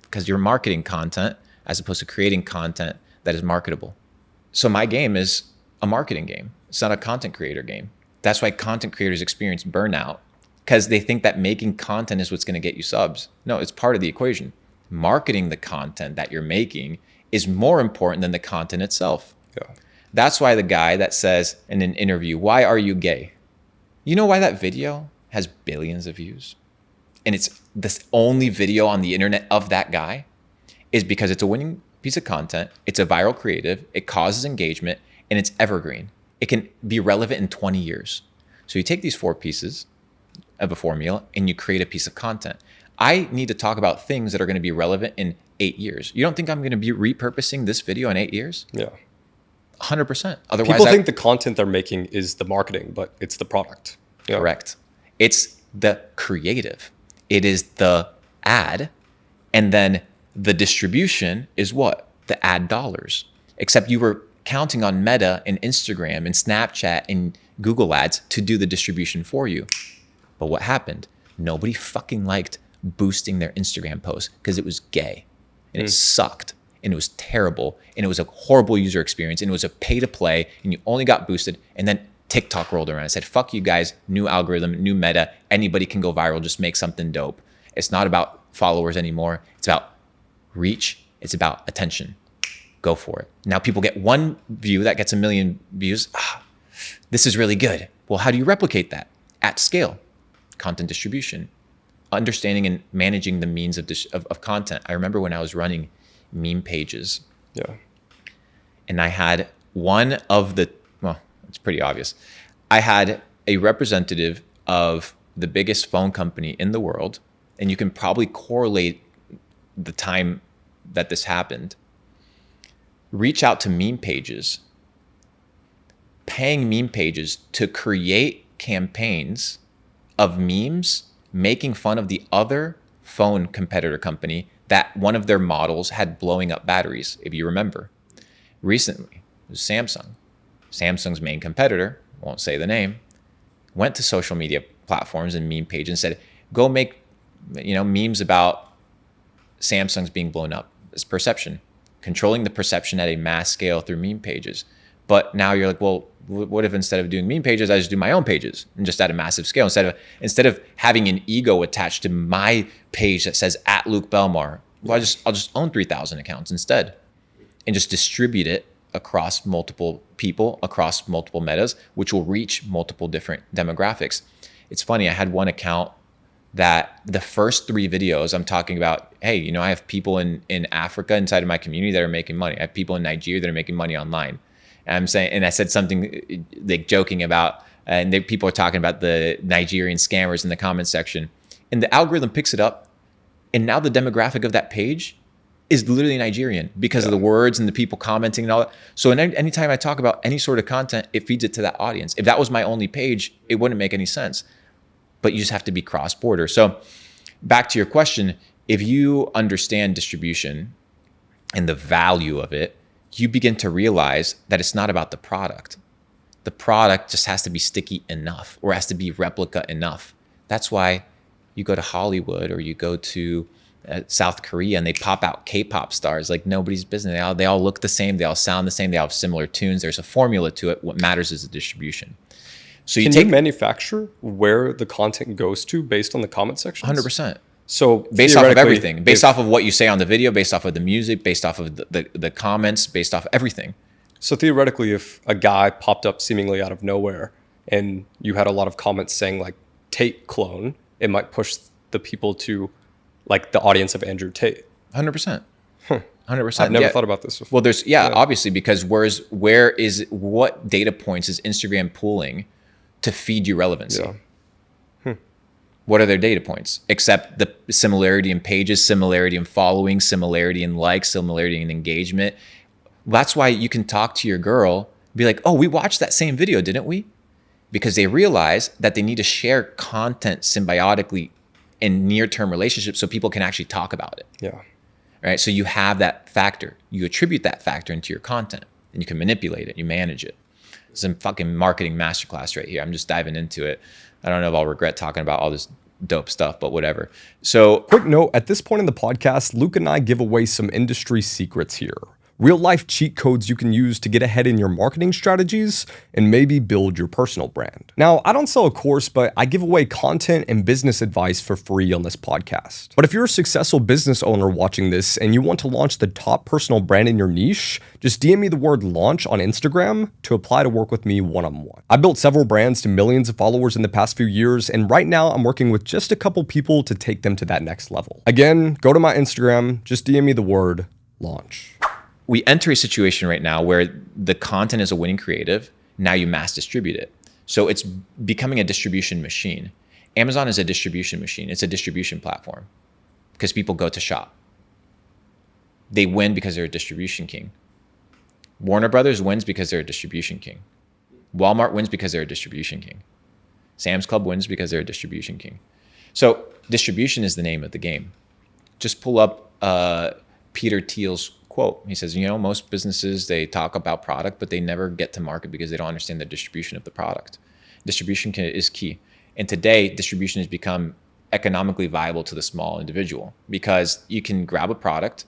B: Because you're marketing content as opposed to creating content that is marketable. So my game is a marketing game. It's not a content creator game. That's why content creators experience burnout because they think that making content is what's going to get you subs. No, it's part of the equation. Marketing the content that you're making is more important than the content itself.
A: Yeah.
B: That's why the guy that says in an interview, "Why are you gay?" You know why that video has billions of views? And it's the only video on the internet of that guy is because it's a winning piece of content, it's a viral creative, it causes engagement, and it's evergreen. It can be relevant in 20 years. So you take these 4 pieces of a formula and you create a piece of content. I need to talk about things that are going to be relevant in 8 years. You don't think I'm going to be repurposing this video in 8 years?
A: Yeah.
B: 100%. Otherwise,
A: people think the content they're making is the marketing, but it's the product.
B: Yeah. Correct. It's the creative. It is the ad And then the distribution is what? The ad dollars. Except you were counting on Meta and Instagram and Snapchat and Google ads to do the distribution for you. But what happened? Nobody fucking liked boosting their Instagram posts because it was gay and it sucked and it was terrible and it was a horrible user experience and it was a pay to play and you only got boosted. And then TikTok rolled around and said, fuck you guys, new algorithm, new meta, anybody can go viral, just make something dope. It's not about followers anymore. It's about reach. It's about attention. Go for it. Now people get one view that gets 1 million views. This is really good. Well, how do you replicate that at scale? Content distribution, understanding and managing the means of content. I remember when I was running meme pages.
A: Yeah.
B: And I had one of the, well, it's pretty obvious. I had a representative of the biggest phone company in the world, and you can probably correlate the time that this happened, reach out to meme pages, paying meme pages to create campaigns of memes making fun of the other phone competitor company that one of their models had blowing up batteries, if you remember. Recently, it was Samsung. Samsung's main competitor, won't say the name, went to social media platforms and meme pages and said, go make memes about Samsung's being blown up. It's perception, controlling the perception at a mass scale through meme pages. But now you're like, well, what if instead of doing meme pages, I just do my own pages and just at a massive scale? Instead of having an ego attached to my page that says @Luke Belmar, well, I'll just own 3,000 accounts instead and just distribute it across multiple people, across multiple metas, which will reach multiple different demographics. It's funny, I had one account that the first 3 videos I'm talking about, hey, I have people in Africa inside of my community that are making money. I have people in Nigeria that are making money online. And I said something like joking about, people are talking about the Nigerian scammers in the comment section. And the algorithm picks it up. And now the demographic of that page is literally Nigerian because of the words and the people commenting and all that. So anytime I talk about any sort of content, it feeds it to that audience. If that was my only page, it wouldn't make any sense. But you just have to be cross-border. So back to your question, if you understand distribution and the value of it, you begin to realize that it's not about the product. The product just has to be sticky enough or has to be replica enough. That's why you go to Hollywood or you go to South Korea and they pop out K-pop stars like nobody's business. They all look the same. They all sound the same. They all have similar tunes. There's a formula to it. What matters is the distribution. So
A: Can you manufacture where the content goes to based on the comment sections?
B: 100%.
A: So
B: based off of everything, based off of what you say on the video, based off of the music, based off of the comments, based off everything.
A: So theoretically, if a guy popped up seemingly out of nowhere and you had a lot of comments saying like Tate clone, it might push the people to like the audience of Andrew Tate.
B: 100%. 100%.
A: I've never thought about this before.
B: Well, there's obviously, because what data points is Instagram pooling to feed you relevancy?
A: Yeah.
B: What are their data points? Except the similarity in pages, similarity in following, similarity in likes, similarity in engagement. That's why you can talk to your girl, be like, oh, we watched that same video, didn't we? Because they realize that they need to share content symbiotically in near-term relationships so people can actually talk about it.
A: Yeah.
B: Right. So you have that factor. You attribute that factor into your content and you can manipulate it. You manage it. Some fucking marketing masterclass right here. I'm just diving into it. I don't know if I'll regret talking about all this dope stuff, but whatever. So
A: quick note, at this point in the podcast, Luke and I give away some industry secrets here. Real life cheat codes you can use to get ahead in your marketing strategies and maybe build your personal brand. Now, I don't sell a course, but I give away content and business advice for free on this podcast. But if you're a successful business owner watching this and you want to launch the top personal brand in your niche, just DM me the word launch on Instagram to apply to work with me one-on-one. I built several brands to millions of followers in the past few years, and right now I'm working with just a couple people to take them to that next level. Again, go to my Instagram, just DM me the word launch.
B: We enter a situation right now where the content is a winning creative. Now you mass distribute it. So it's becoming a distribution machine. Amazon is a distribution machine. It's a distribution platform because people go to shop. They win because they're a distribution king. Warner Brothers wins because they're a distribution king. Walmart wins because they're a distribution king. Sam's Club wins because they're a distribution king. So distribution is the name of the game. Just pull up Peter Thiel's quote. He says, most businesses, they talk about product, but they never get to market because they don't understand the distribution of the product. Distribution is key. And today, distribution has become economically viable to the small individual because you can grab a product,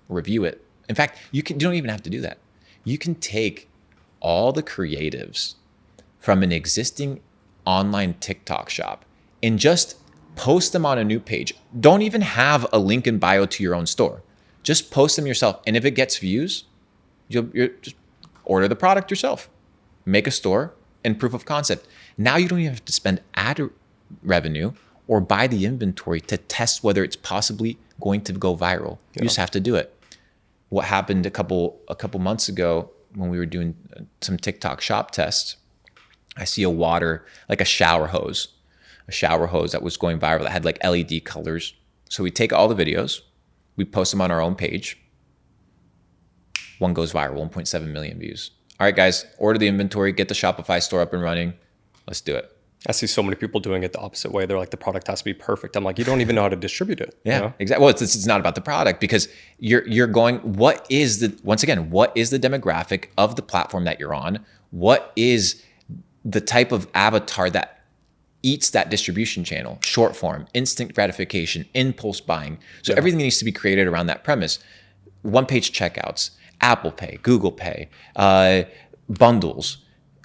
B: review it. In fact, you don't even have to do that. You can take all the creatives from an existing online TikTok shop and just post them on a new page. Don't even have a link in bio to your own store. Just post them yourself. And if it gets views, you'll just order the product yourself. Make a store and proof of concept. Now you don't even have to spend ad revenue or buy the inventory to test whether it's possibly going to go viral. You just have to do it. What happened a couple months ago when we were doing some TikTok shop tests, I see a shower hose that was going viral that had like LED colors. So we take all the videos, we post them on our own page. One goes viral, 1.7 million views. All right, guys, order the inventory, get the Shopify store up and running. Let's do it.
A: I see so many people doing it the opposite way. They're like, the product has to be perfect. I'm like, you don't even know how to distribute it.
B: Yeah, exactly. Well, it's not about the product because you're going, what is the demographic of the platform that you're on? What is the type of avatar that eats that distribution channel? Short form, instant gratification, impulse buying. So everything needs to be created around that premise. One-page checkouts, Apple Pay, Google Pay, bundles,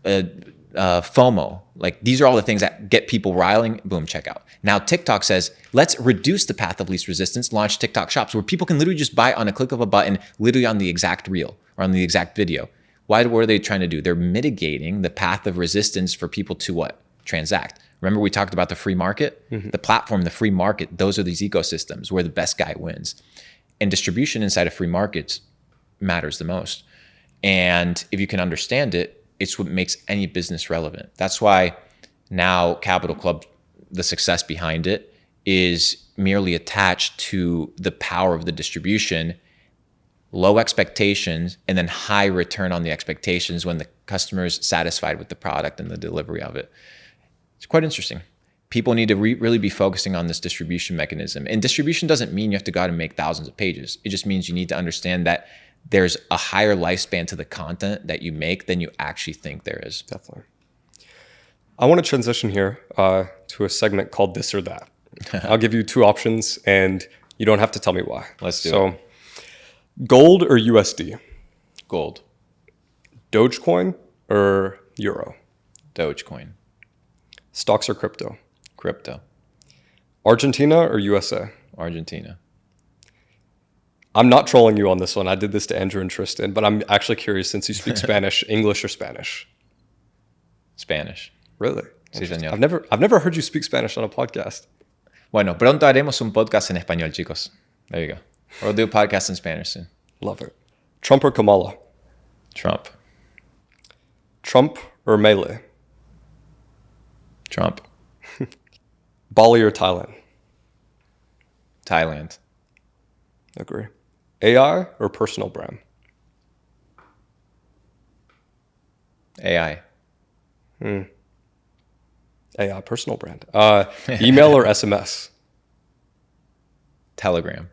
B: FOMO. Like these are all the things that get people riling. Boom, checkout. Now TikTok says, let's reduce the path of least resistance, launch TikTok shops where people can literally just buy on a click of a button, literally on the exact reel or on the exact video. What are they trying to do? They're mitigating the path of resistance for people to what? Transact. Remember we talked about the free market? The platform, the free market, those are these ecosystems where the best guy wins. And distribution inside of free markets matters the most. And if you can understand it, it's what makes any business relevant. That's why now Capital Club, the success behind it is merely attached to the power of the distribution, low expectations, and then high return on the expectations when the customer is satisfied with the product and the delivery of it. It's quite interesting. People need to really be focusing on this distribution mechanism. And distribution doesn't mean you have to go out and make thousands of pages. It just means you need to understand that there's a higher lifespan to the content that you make than you actually think there is.
A: Definitely. I want to transition here to a segment called This or That. I'll give you two options and you don't have to tell me why.
B: Let's do it.
A: Gold or USD?
B: Gold.
A: Dogecoin or Euro?
B: Dogecoin.
A: Stocks or crypto?
B: Crypto.
A: Argentina or USA?
B: Argentina.
A: I'm not trolling you on this one. I did this to Andrew and Tristan, but I'm actually curious since you speak Spanish, English or Spanish?
B: Spanish.
A: Really?
B: Sí, señor.
A: I've never heard you speak Spanish on a podcast.
B: Bueno, pronto haremos un podcast en español, chicos. There you go. We'll do a podcast in Spanish soon.
A: Love it. Trump or Kamala?
B: Trump.
A: Trump or Melee?
B: Trump.
A: Bali or Thailand?
B: Thailand.
A: Agree. AI or personal brand?
B: AI.
A: AI, personal brand. Email or SMS?
B: Telegram.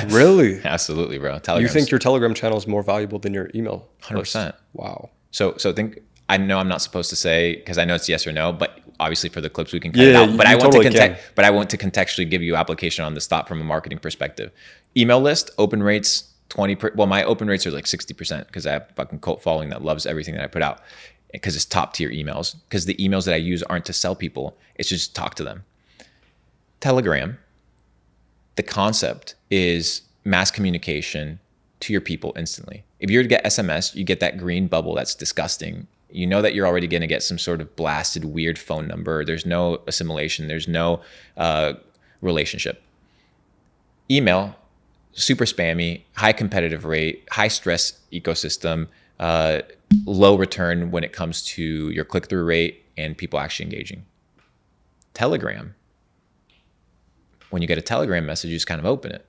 A: Really?
B: Absolutely, bro. Telegram.
A: You think your Telegram channel is more valuable than your email?
B: 100%.
A: Wow.
B: So think, I know I'm not supposed to say, because I know it's yes or no, but obviously for the clips we can cut it out. But I want to contextually give you application on this thought from a marketing perspective. Email list, open rates, 20%. Well, my open rates are like 60% because I have a fucking cult following that loves everything that I put out because it's top tier emails. Because the emails that I use aren't to sell people. It's just to talk to them. Telegram, the concept is mass communication to your people instantly. If you were to get SMS, you get that green bubble that's disgusting. You know that you're already going to get some sort of blasted, weird phone number. There's no assimilation. There's no relationship. Email, super spammy, high competitive rate, high stress ecosystem, low return when it comes to your click-through rate and people actually engaging. Telegram, when you get a Telegram message, you just kind of open it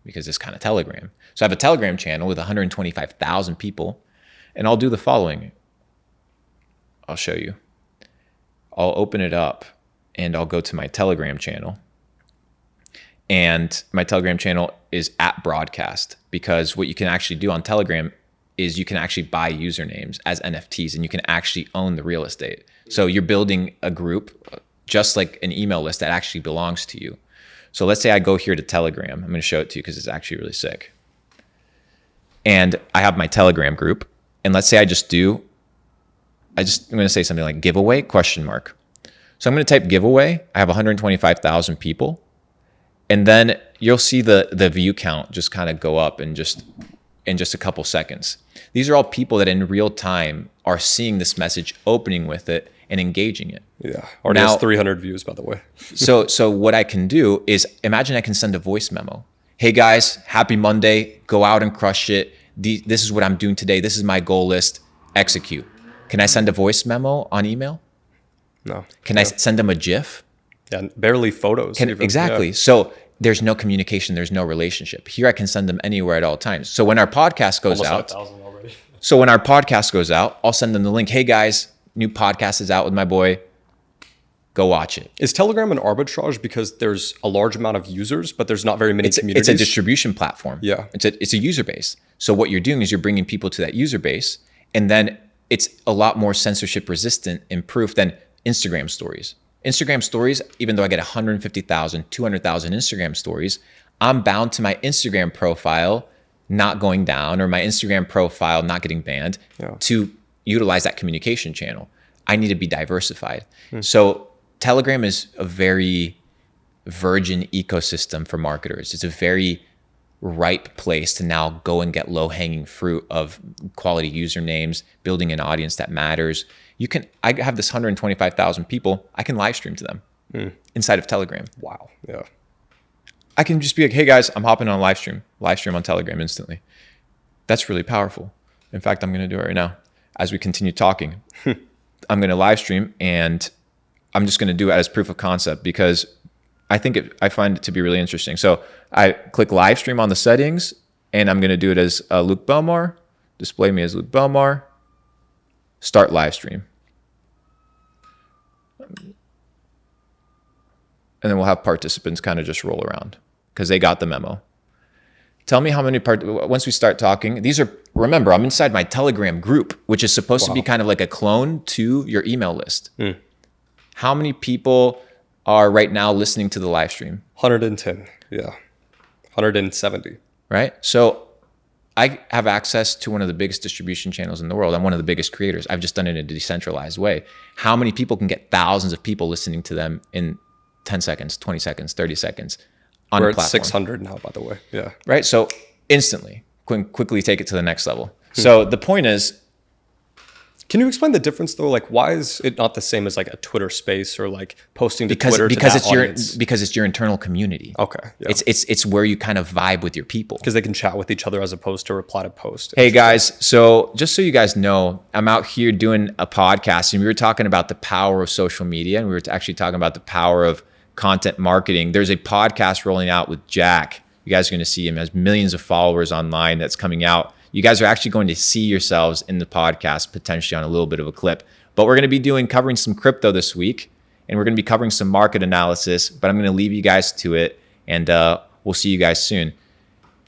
B: because it's kind of Telegram. So I have a Telegram channel with 125,000 people, and I'll do the following. I'll show you. I'll open it up and I'll go to my Telegram channel. And my Telegram channel is @broadcast, because what you can actually do on Telegram is you can actually buy usernames as NFTs, and you can actually own the real estate. So you're building a group just like an email list that actually belongs to you. So let's say I go here to Telegram. I'm going to show it to you because it's actually really sick. And I have my Telegram group. And let's say I'm going to say something like giveaway ? So I'm going to type giveaway. I have 125,000 people. And then you'll see the view count just kind of go up in just a couple seconds. These are all people that in real time are seeing this message, opening with it, and engaging it.
A: Yeah. Already has 300 views, by the way.
B: So what I can do is, imagine I can send a voice memo. Hey guys, happy Monday. Go out and crush it. This is what I'm doing today. This is my goal list. Execute. Can I send a voice memo on email?
A: No.
B: Can I send them a GIF?
A: Yeah, barely photos.
B: Exactly. Yeah. So there's no communication. There's no relationship. Here I can send them anywhere at all times. So when our podcast goes out,
A: already.
B: So when our podcast goes out, I'll send them the link. Hey guys, new podcast is out with my boy. Go watch it.
A: Is Telegram an arbitrage because there's a large amount of users, but there's not very many communities?
B: It's a distribution platform.
A: Yeah.
B: It's a user base. So what you're doing is you're bringing people to that user base, and then it's a lot more censorship resistant in proof than Instagram stories. Instagram stories, even though I get 150,000, 200,000 Instagram stories, I'm bound to my Instagram profile not going down or my Instagram profile not getting banned to utilize that communication channel. I need to be diversified. So Telegram is a very virgin ecosystem for marketers. It's a very ripe place to now go and get low-hanging fruit of quality usernames, building an audience that matters. I have this 125,000 people. I can live stream to them inside of Telegram.
A: Wow. Yeah.
B: I can just be like, hey guys, I'm hopping on a live stream on Telegram instantly. That's really powerful. In fact, I'm going to do it right now. As we continue talking, I'm going to live stream, and I'm just going to do it as proof of concept because I find it to be really interesting. So I click live stream on the settings, and I'm going to do it as Luke Belmar. Display me as Luke Belmar. Start live stream. And then we'll have participants kind of just roll around because they got the memo. Tell me how many once we start talking, remember, I'm inside my Telegram group, which is supposed to be kind of like a clone to your email list. How many people are right now listening to the live stream?
A: 110. Yeah. 170.
B: Right? So I have access to one of the biggest distribution channels in the world. I'm one of the biggest creators. I've just done it in a decentralized way. How many people can get thousands of people listening to them in 10 seconds, 20 seconds, 30 seconds on
A: We're
B: a platform?
A: At 600 now, by the way. Yeah.
B: Right? So instantly, quickly take it to the next level. So the point is,
A: can you explain the difference though? Like, why is it not the same as like a Twitter space or like posting to Twitter
B: because
A: to
B: it's
A: that audience?
B: because it's your internal community.
A: Okay. Yeah.
B: It's where you kind of vibe with your people.
A: Because they can chat with each other as opposed to reply to post.
B: Hey guys, so just so you guys know, I'm out here doing a podcast, and we were talking about the power of social media, and we were actually talking about the power of content marketing. There's a podcast rolling out with Jack. You guys are going to see him. He has millions of followers online that's coming out. You guys are actually going to see yourselves in the podcast potentially on a little bit of a clip. But we're going to be covering some crypto this week, and we're going to be covering some market analysis, but I'm going to leave you guys to it, and we'll see you guys soon.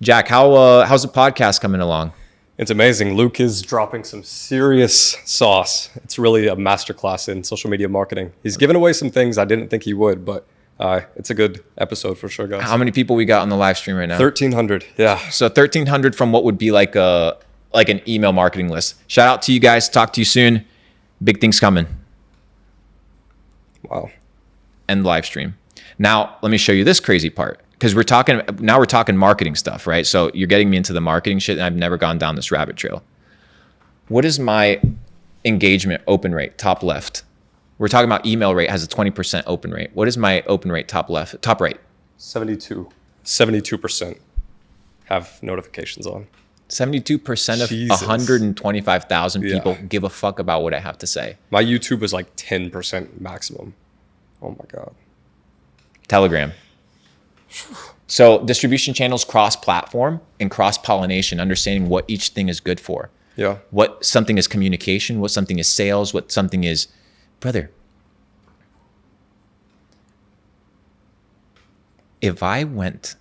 B: Jack, how's the podcast coming along?
A: It's amazing. Luke is dropping some serious sauce. It's really a masterclass in social media marketing. He's given away some things I didn't think he would, but it's a good episode for sure, guys.
B: How many people we got on the live stream right now?
A: 1,300. Yeah.
B: So 1,300 from what would be like an email marketing list. Shout out to you guys. Talk to you soon. Big things coming.
A: Wow.
B: End live stream. Now, let me show you this crazy part, because we're talking marketing stuff, right? So you're getting me into the marketing shit, and I've never gone down this rabbit trail. What is my engagement open rate, top left? We're talking about email rate has a 20% open rate. What is my open rate, top right?
A: 72% have notifications on.
B: 72% of
A: Jesus.
B: 125,000 people give a fuck about what I have to say.
A: My YouTube is like 10% maximum. Oh my God.
B: Telegram. So distribution channels cross-platform and cross-pollination, understanding what each thing is good for.
A: Yeah.
B: What something is communication, what something is sales, what something is... Brother, If I went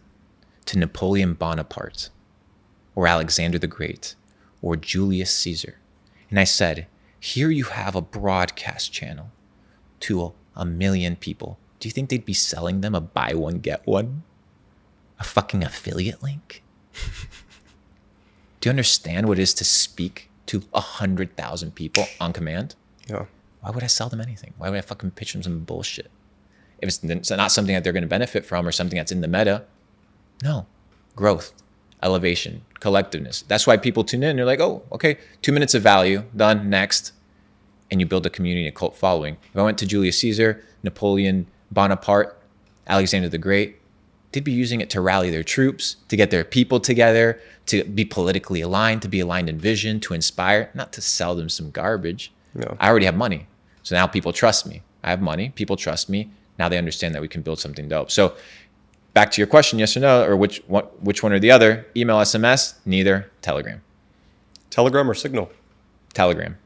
B: to Napoleon Bonaparte or Alexander the Great or Julius Caesar, and I said, here you have a broadcast channel to a million people, do you think they'd be selling them a buy one, get one? A fucking affiliate link? Do you understand what it is to speak to 100,000 people on command?
A: Yeah.
B: Why would I sell them anything? Why would I fucking pitch them some bullshit? If it's not something that they're going to benefit from or something that's in the meta, no. Growth, elevation, collectiveness. That's why people tune in. They're like, oh, okay, 2 minutes of value, done, next. And you build a community, a cult following. If I went to Julius Caesar, Napoleon Bonaparte, Alexander the Great, they'd be using it to rally their troops, to get their people together, to be politically aligned, to be aligned in vision, to inspire, not to sell them some garbage.
A: No.
B: I already have money. So now people trust me. I have money. People trust me. Now they understand that we can build something dope. So back to your question, yes or no, or which one or the other, email, SMS, neither, Telegram.
A: Telegram or Signal?
B: Telegram.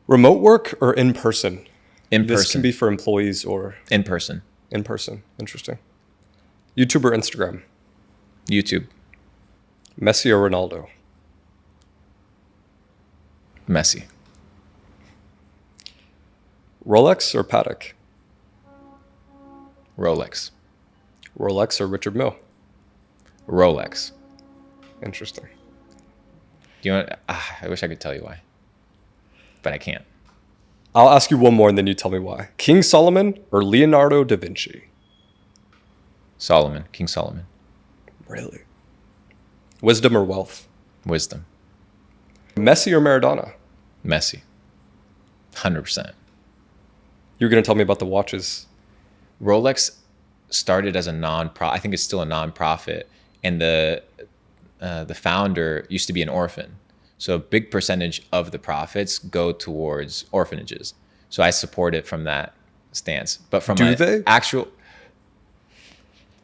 A: Remote work or in person?
B: In person.
A: This can be for employees or...
B: In person.
A: In person. Interesting. YouTube or Instagram?
B: YouTube.
A: Messi or Ronaldo?
B: Messi.
A: Rolex or Patek?
B: Rolex.
A: Rolex or Richard Mille?
B: Rolex.
A: Interesting.
B: Do you want? I wish I could tell you why, but I can't.
A: I'll ask you one more and then you tell me why. King Solomon or Leonardo da Vinci?
B: Solomon. King Solomon.
A: Really? Wisdom or wealth?
B: Wisdom.
A: Messi or Maradona?
B: Messi. 100%.
A: You're going to tell me about the watches.
B: Rolex started as a non-profit. I think it's still a non-profit, and the founder used to be an orphan. So a big percentage of the profits go towards orphanages. So I support it from that stance. But from actual,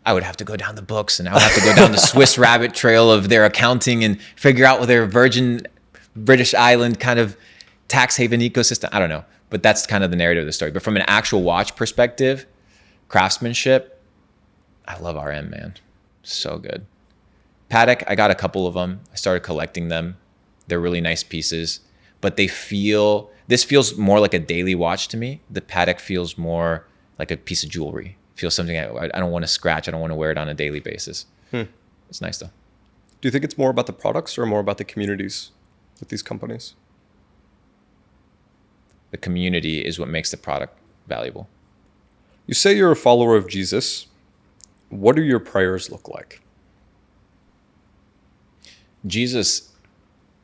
B: I would have to go down the books, and I would have to go down the Swiss rabbit trail of their accounting and figure out what their Virgin British Island kind of tax haven ecosystem. I don't know, but that's kind of the narrative of the story. But from an actual watch perspective, craftsmanship, I love RM, man. So good. Patek, I got a couple of them. I started collecting them. They're really nice pieces, but this feels more like a daily watch to me. The Patek feels more like a piece of jewelry. It feels something I don't want to scratch. I don't want to wear it on a daily basis. It's nice though.
A: Do you think it's more about the products or more about the communities with these companies?
B: The community is what makes the product valuable.
A: You say you're a follower of Jesus. What do your prayers look like?
B: Jesus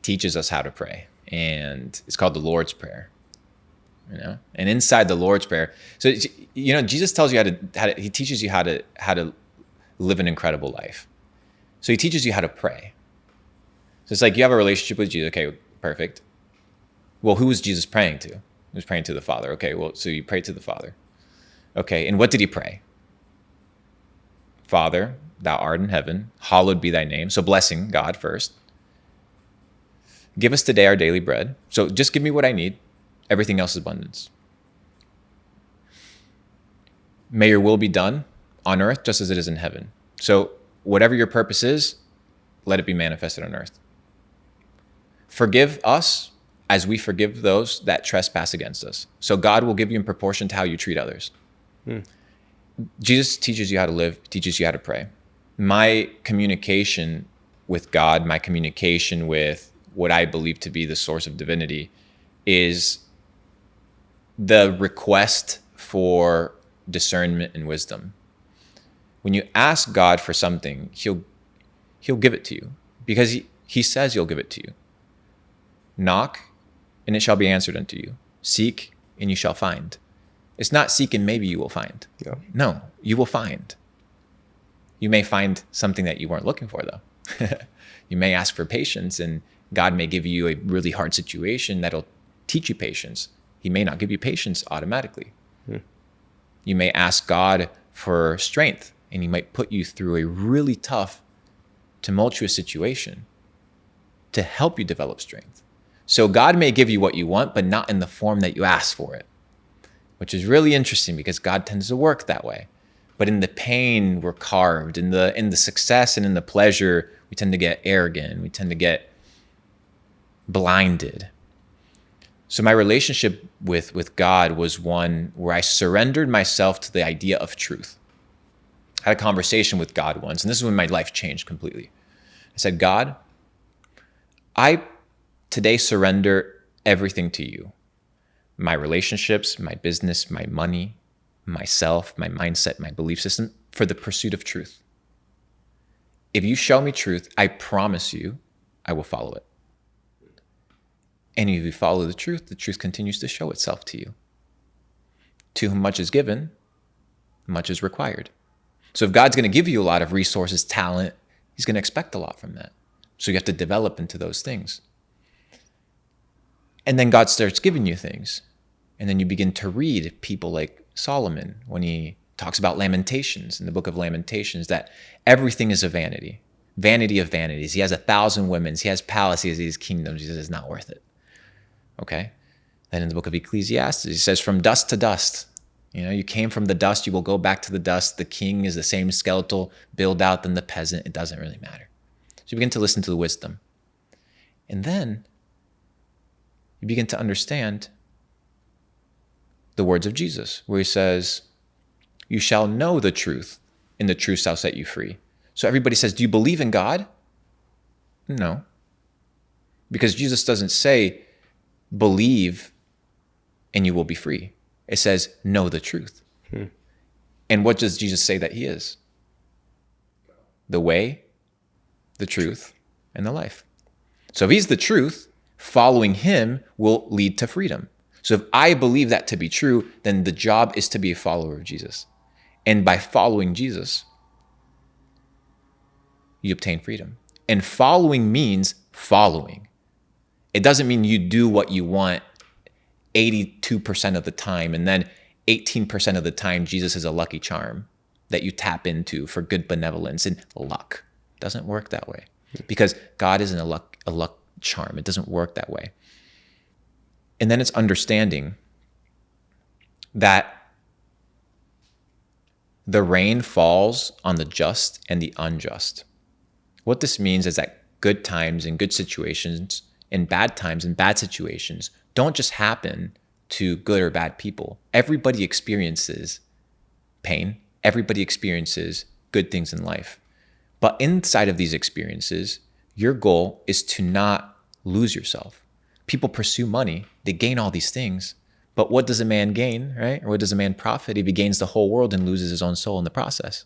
B: teaches us how to pray, and it's called the Lord's Prayer. And inside the Lord's Prayer, so Jesus tells you he teaches you how to live an incredible life. So he teaches you how to pray. So it's like you have a relationship with Jesus. Okay, perfect. Well, who was Jesus praying to? He was praying to the Father. Okay, well, so you pray to the Father. Okay, and what did he pray? Father, thou art in heaven, hallowed be thy name. So blessing God first. Give us today our daily bread. So just give me what I need. Everything else is abundance. May your will be done on earth just as it is in heaven. So whatever your purpose is, let it be manifested on earth. Forgive us as we forgive those that trespass against us. So God will give you in proportion to how you treat others. Jesus teaches you how to live, teaches you how to pray. My communication with God, my communication with what I believe to be the source of divinity is the request for discernment and wisdom. When you ask God for something, he'll give it to you because he says he'll give it to you. Knock and it shall be answered unto you. Seek and you shall find. It's not seek and maybe you will find.
A: Yeah.
B: No, you will find. You may find something that you weren't looking for though. You may ask for patience and God may give you a really hard situation that'll teach you patience. He may not give you patience automatically. You may ask God for strength and he might put you through a really tough, tumultuous situation to help you develop strength. So God may give you what you want, but not in the form that you asked for it, which is really interesting because God tends to work that way. But in the pain, we're carved. In the success and in the pleasure, we tend to get arrogant. We tend to get blinded. So my relationship with God was one where I surrendered myself to the idea of truth. I had a conversation with God once, and this is when my life changed completely. I said, God, I today surrender everything to you. My relationships, my business, my money, myself, my mindset, my belief system, for the pursuit of truth. If you show me truth, I promise you, I will follow it. And if you follow the truth continues to show itself to you. To whom much is given, much is required. So if God's going to give you a lot of resources, talent, he's going to expect a lot from that. So you have to develop into those things. And then God starts giving you things. And then you begin to read people like Solomon when he talks about Lamentations, in the book of Lamentations, that everything is a vanity. Vanity of vanities. He has 1,000 women. He has palaces. He has kingdoms. He says it's not worth it. Okay? Then in the book of Ecclesiastes, he says, from dust to dust. You came from the dust, you will go back to the dust. The king is the same skeletal build out than the peasant. It doesn't really matter. So you begin to listen to the wisdom. And then you begin to understand the words of Jesus, where he says, you shall know the truth, and the truth shall set you free. So everybody says, do you believe in God? No. Because Jesus doesn't say, believe and you will be free. It says, know the truth. And what does Jesus say that he is? The way, the truth, and the life. So if he's the truth, following him will lead to freedom. So if I believe that to be true, then the job is to be a follower of Jesus. And by following Jesus, you obtain freedom. And following means following. It doesn't mean you do what you want 82% of the time, and then 18% of the time, Jesus is a lucky charm that you tap into for good benevolence and luck. It doesn't work that way, because God isn't a luck charm. It doesn't work that way. And then it's understanding that the rain falls on the just and the unjust. What this means is that good times and good situations and bad times and bad situations don't just happen to good or bad people. Everybody experiences pain. Everybody experiences good things in life. But inside of these experiences, your goal is to not lose yourself. People pursue money. They gain all these things. But what does a man gain, right? Or what does a man profit if he gains the whole world and loses his own soul in the process?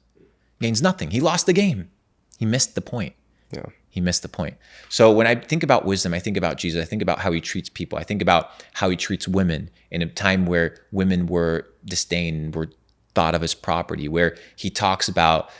B: Gains nothing. He lost the game. He missed the point.
A: Yeah.
B: He missed the point. So when I think about wisdom, I think about Jesus. I think about how he treats people. I think about how he treats women in a time where women were disdained, were thought of as property, where he talks about,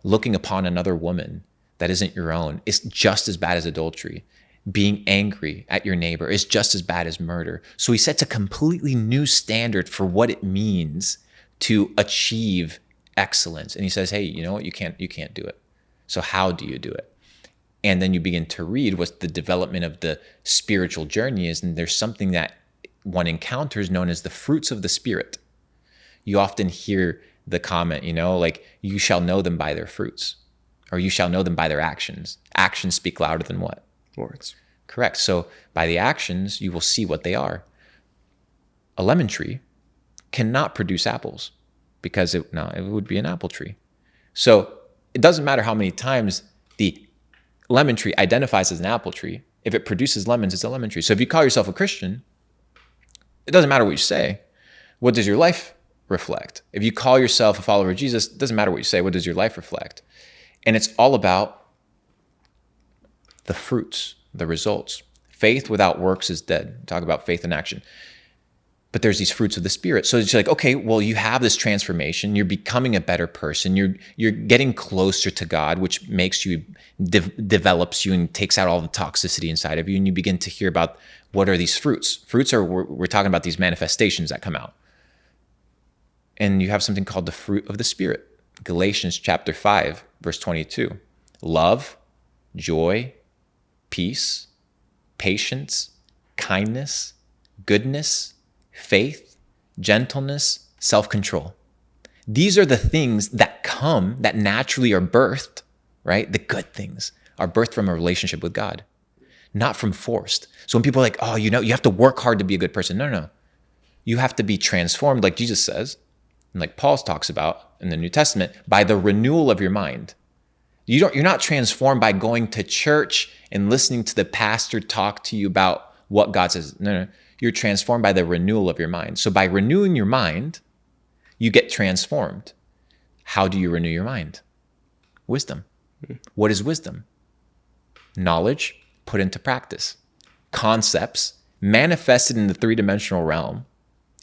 B: looking upon another woman that isn't your own is just as bad as adultery. Being angry at your neighbor is just as bad as murder. So he sets a completely new standard for what it means to achieve excellence. And he says, hey, you know what? You can't do it. So how do you do it? And then you begin to read what the development of the spiritual journey is. And there's something that one encounters known as the fruits of the Spirit. You often hear the comment, like, you shall know them by their fruits, or you shall know them by their actions. Actions speak louder than what?
A: Words.
B: Correct. So by the actions, you will see what they are. A lemon tree cannot produce apples because it would be an apple tree. So it doesn't matter how many times the lemon tree identifies as an apple tree. If it produces lemons, it's a lemon tree. So if you call yourself a Christian, it doesn't matter what you say. What does your life reflect? If you call yourself a follower of Jesus, it doesn't matter what you say. What does your life reflect? And it's all about the fruits, the results. Faith without works is dead. Talk about faith in action. But there's these fruits of the Spirit. So it's like, okay, well, you have this transformation. You're becoming a better person. You're getting closer to God, which makes you, develops you and takes out all the toxicity inside of you. And you begin to hear about what are these fruits. Fruits are, we're talking about these manifestations that come out. And you have something called the fruit of the Spirit. Galatians chapter 5, verse 22. Love, joy, peace, patience, kindness, goodness, faith, gentleness, self-control. These are the things that come, that naturally are birthed, right? The good things are birthed from a relationship with God, not from forced. So when people are like, oh, you have to work hard to be a good person. No. You have to be transformed, like Jesus says, and like Paul talks about in the New Testament, by the renewal of your mind. You're not transformed by going to church and listening to the pastor talk to you about what God says. No. You're transformed by the renewal of your mind. So by renewing your mind, you get transformed. How do you renew your mind? Wisdom. What is wisdom? Knowledge put into practice. Concepts manifested in the three-dimensional realm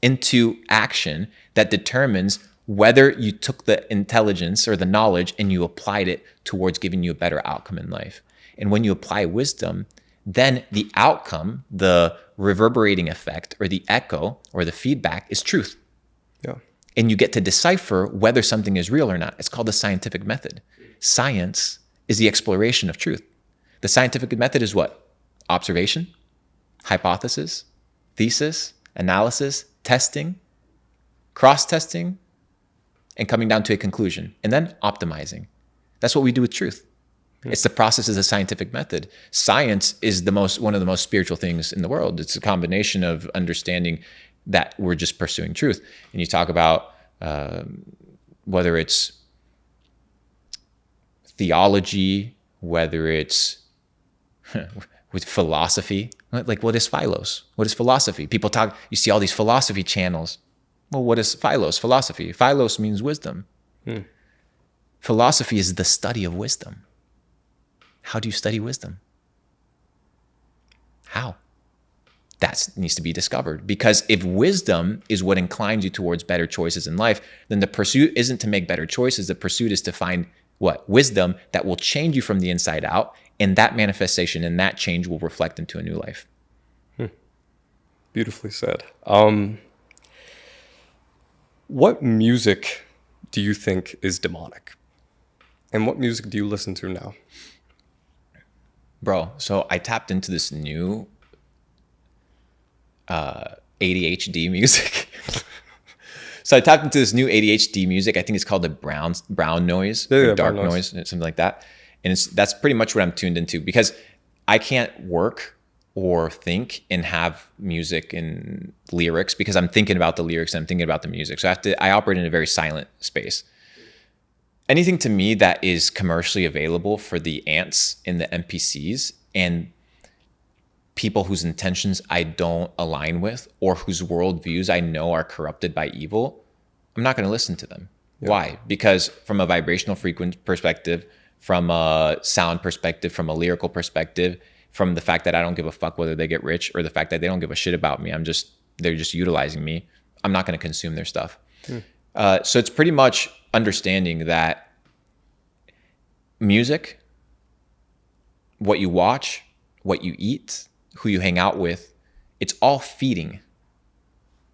B: into action that determines whether you took the intelligence or the knowledge and you applied it towards giving you a better outcome in life. And when you apply wisdom, then the outcome, the reverberating effect or the echo or the feedback is truth.
A: Yeah.
B: And you get to decipher whether something is real or not. It's called the scientific method. Science is the exploration of truth. The scientific method is what? Observation, hypothesis, thesis, analysis, testing, cross-testing, and coming down to a conclusion, and then optimizing. That's what we do with truth. It's the process of the scientific method. Science is one of the most spiritual things in the world. It's a combination of understanding that we're just pursuing truth. And you talk about whether it's theology, whether it's with philosophy. Like, what is philos? What is philosophy? People talk, you see all these philosophy channels. Well, what is philos? Philosophy. Philos means wisdom. Philosophy is the study of wisdom. How do you study wisdom? How? That needs to be discovered. Because if wisdom is what inclines you towards better choices in life, then the pursuit isn't to make better choices. The pursuit is to find what? Wisdom that will change you from the inside out. And that manifestation and that change will reflect into a new life.
A: Beautifully said. What music do you think is demonic? And what music do you listen to now?
B: Bro, so I tapped into this new ADHD music. So I tapped into this new ADHD music. I think it's called the brown noise, or dark noise, something like that. And that's pretty much what I'm tuned into, because I can't work or think and have music and lyrics because I'm thinking about the lyrics and I'm thinking about the music. So I operate in a very silent space. Anything to me that is commercially available for the ants and the NPCs and people whose intentions I don't align with or whose worldviews I know are corrupted by evil, I'm not going to listen to them. Yeah. Why? Because from a vibrational frequency perspective, from a sound perspective, from a lyrical perspective, from the fact that I don't give a fuck whether they get rich or the fact that they don't give a shit about me, they're just utilizing me, I'm not going to consume their stuff. So it's pretty much understanding that music, what you watch, what you eat, who you hang out with, it's all feeding.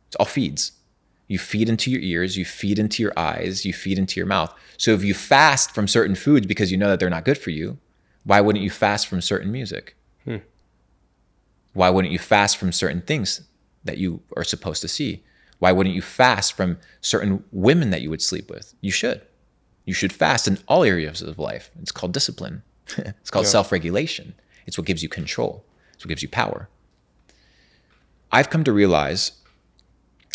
B: It's all feeds. You feed into your ears, you feed into your eyes, you feed into your mouth. So if you fast from certain foods because you know that they're not good for you, why wouldn't you fast from certain music? Why wouldn't you fast from certain things that you are supposed to see? Why wouldn't you fast from certain women that you would sleep with? You should. You should fast in all areas of life. It's called discipline. It's called self-regulation. It's what gives you control. It's what gives you power. I've come to realize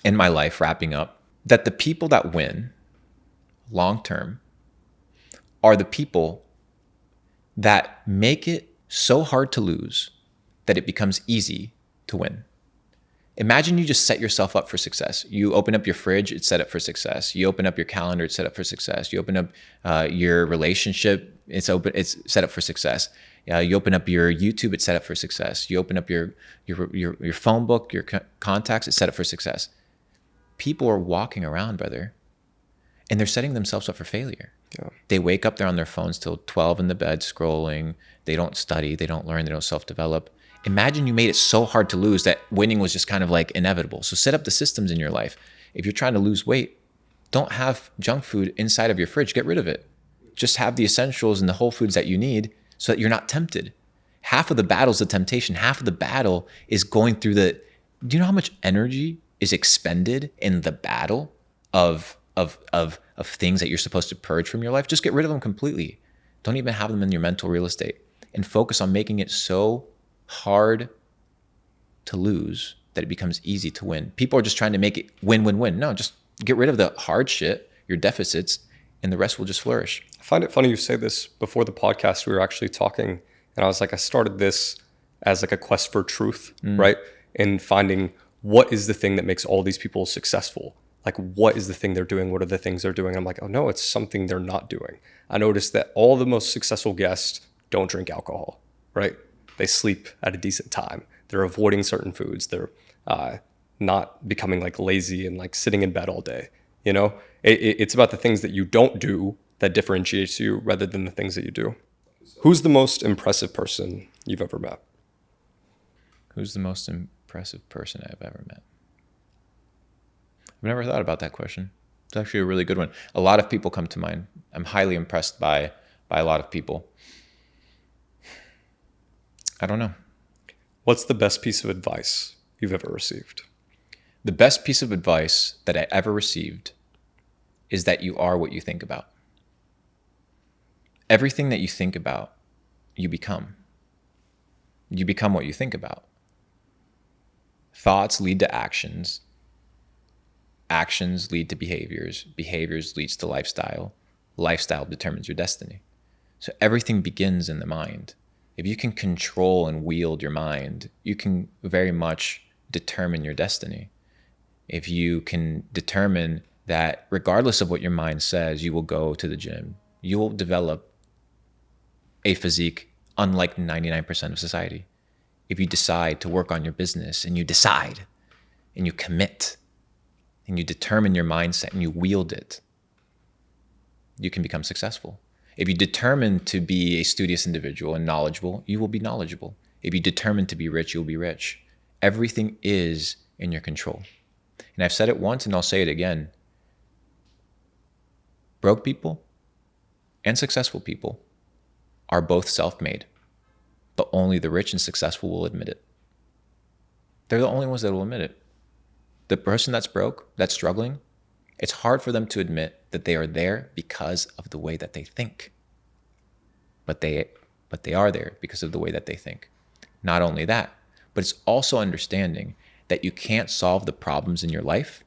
B: in my life, wrapping up, that the people that win long-term are the people that make it so hard to lose that it becomes easy to win. Imagine you just set yourself up for success. You open up your fridge, it's set up for success. You open up your calendar, it's set up for success. You open up your relationship, it's set up for success. You open up your YouTube, it's set up for success. You open up your phone book, your contacts, it's set up for success. People are walking around, brother, and they're setting themselves up for failure. Yeah. They wake up, they're on their phones till 12 in the bed scrolling. They don't study, they don't learn, they don't self-develop. Imagine you made it so hard to lose that winning was just kind of like inevitable. So set up the systems in your life. If you're trying to lose weight, don't have junk food inside of your fridge. Get rid of it. Just have the essentials and the whole foods that you need so that you're not tempted. Half of the battle is the temptation. Half of the battle is going through do you know how much energy is expended in the battle of of things that you're supposed to purge from your life, just get rid of them completely. Don't even have them in your mental real estate, and focus on making it so hard to lose that it becomes easy to win. People are just trying to make it win, win, win. No, just get rid of the hard shit, your deficits, and the rest will just flourish.
A: I find it funny you say this. Before the podcast, we were actually talking, and I was like, I started this as like a quest for truth, right? And finding what is the thing that makes all these people successful. Like, what is the thing they're doing? What are the things they're doing? I'm like, oh no, it's something they're not doing. I noticed that all the most successful guests don't drink alcohol, right? They sleep at a decent time. They're avoiding certain foods. They're not becoming like lazy and like sitting in bed all day. You know, it's about the things that you don't do that differentiates you rather than the things that you do. Who's the most impressive person you've ever met?
B: Who's the most impressive person I've ever met? I've never thought about that question. It's actually a really good one. A lot of people come to mind. I'm highly impressed by a lot of people. I don't know.
A: What's the best piece of advice you've ever received?
B: The best piece of advice that I ever received is that you are what you think about. Everything that you think about, you become. You become what you think about. Thoughts lead to actions. Actions lead to behaviors. Behaviors leads to lifestyle. Lifestyle determines your destiny. So everything begins in the mind. If you can control and wield your mind, you can very much determine your destiny. If you can determine that regardless of what your mind says, you will go to the gym, you will develop a physique unlike 99% of society. If you decide to work on your business and you decide and you commit and you determine your mindset and you wield it, you can become successful. If you determine to be a studious individual and knowledgeable, you will be knowledgeable. If you determine to be rich, you'll be rich. Everything is in your control. And I've said it once and I'll say it again. Broke people and successful people are both self-made, but only the rich and successful will admit it. They're the only ones that will admit it. The person that's broke, that's struggling, it's hard for them to admit that they are there because of the way that they think. But they are there because of the way that they think. Not only that, but it's also understanding that you can't solve the problems in your life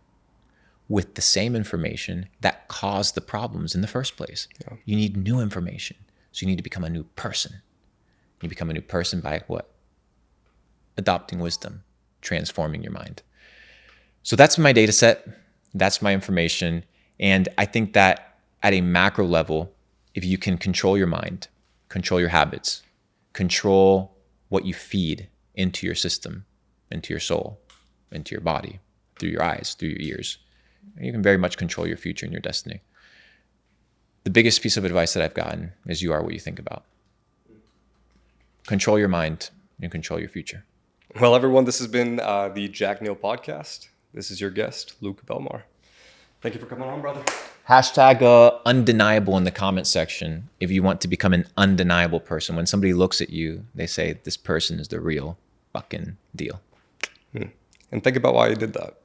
B: with the same information that caused the problems in the first place. Yeah. You need new information. So you need to become a new person. You become a new person by what? Adopting wisdom, transforming your mind. So that's my data set. That's my information. And I think that at a macro level, if you can control your mind, control your habits, control what you feed into your system, into your soul, into your body, through your eyes, through your ears, you can very much control your future and your destiny. The biggest piece of advice that I've gotten is you are what you think about. Control your mind and control your future.
A: Well, everyone, this has been the Jack Neel Podcast. This is your guest, Luke Belmar. Thank you for coming on, brother.
B: Hashtag undeniable in the comment section if you want to become an undeniable person. When somebody looks at you, they say, this person is the real fucking deal.
A: And think about why you did that.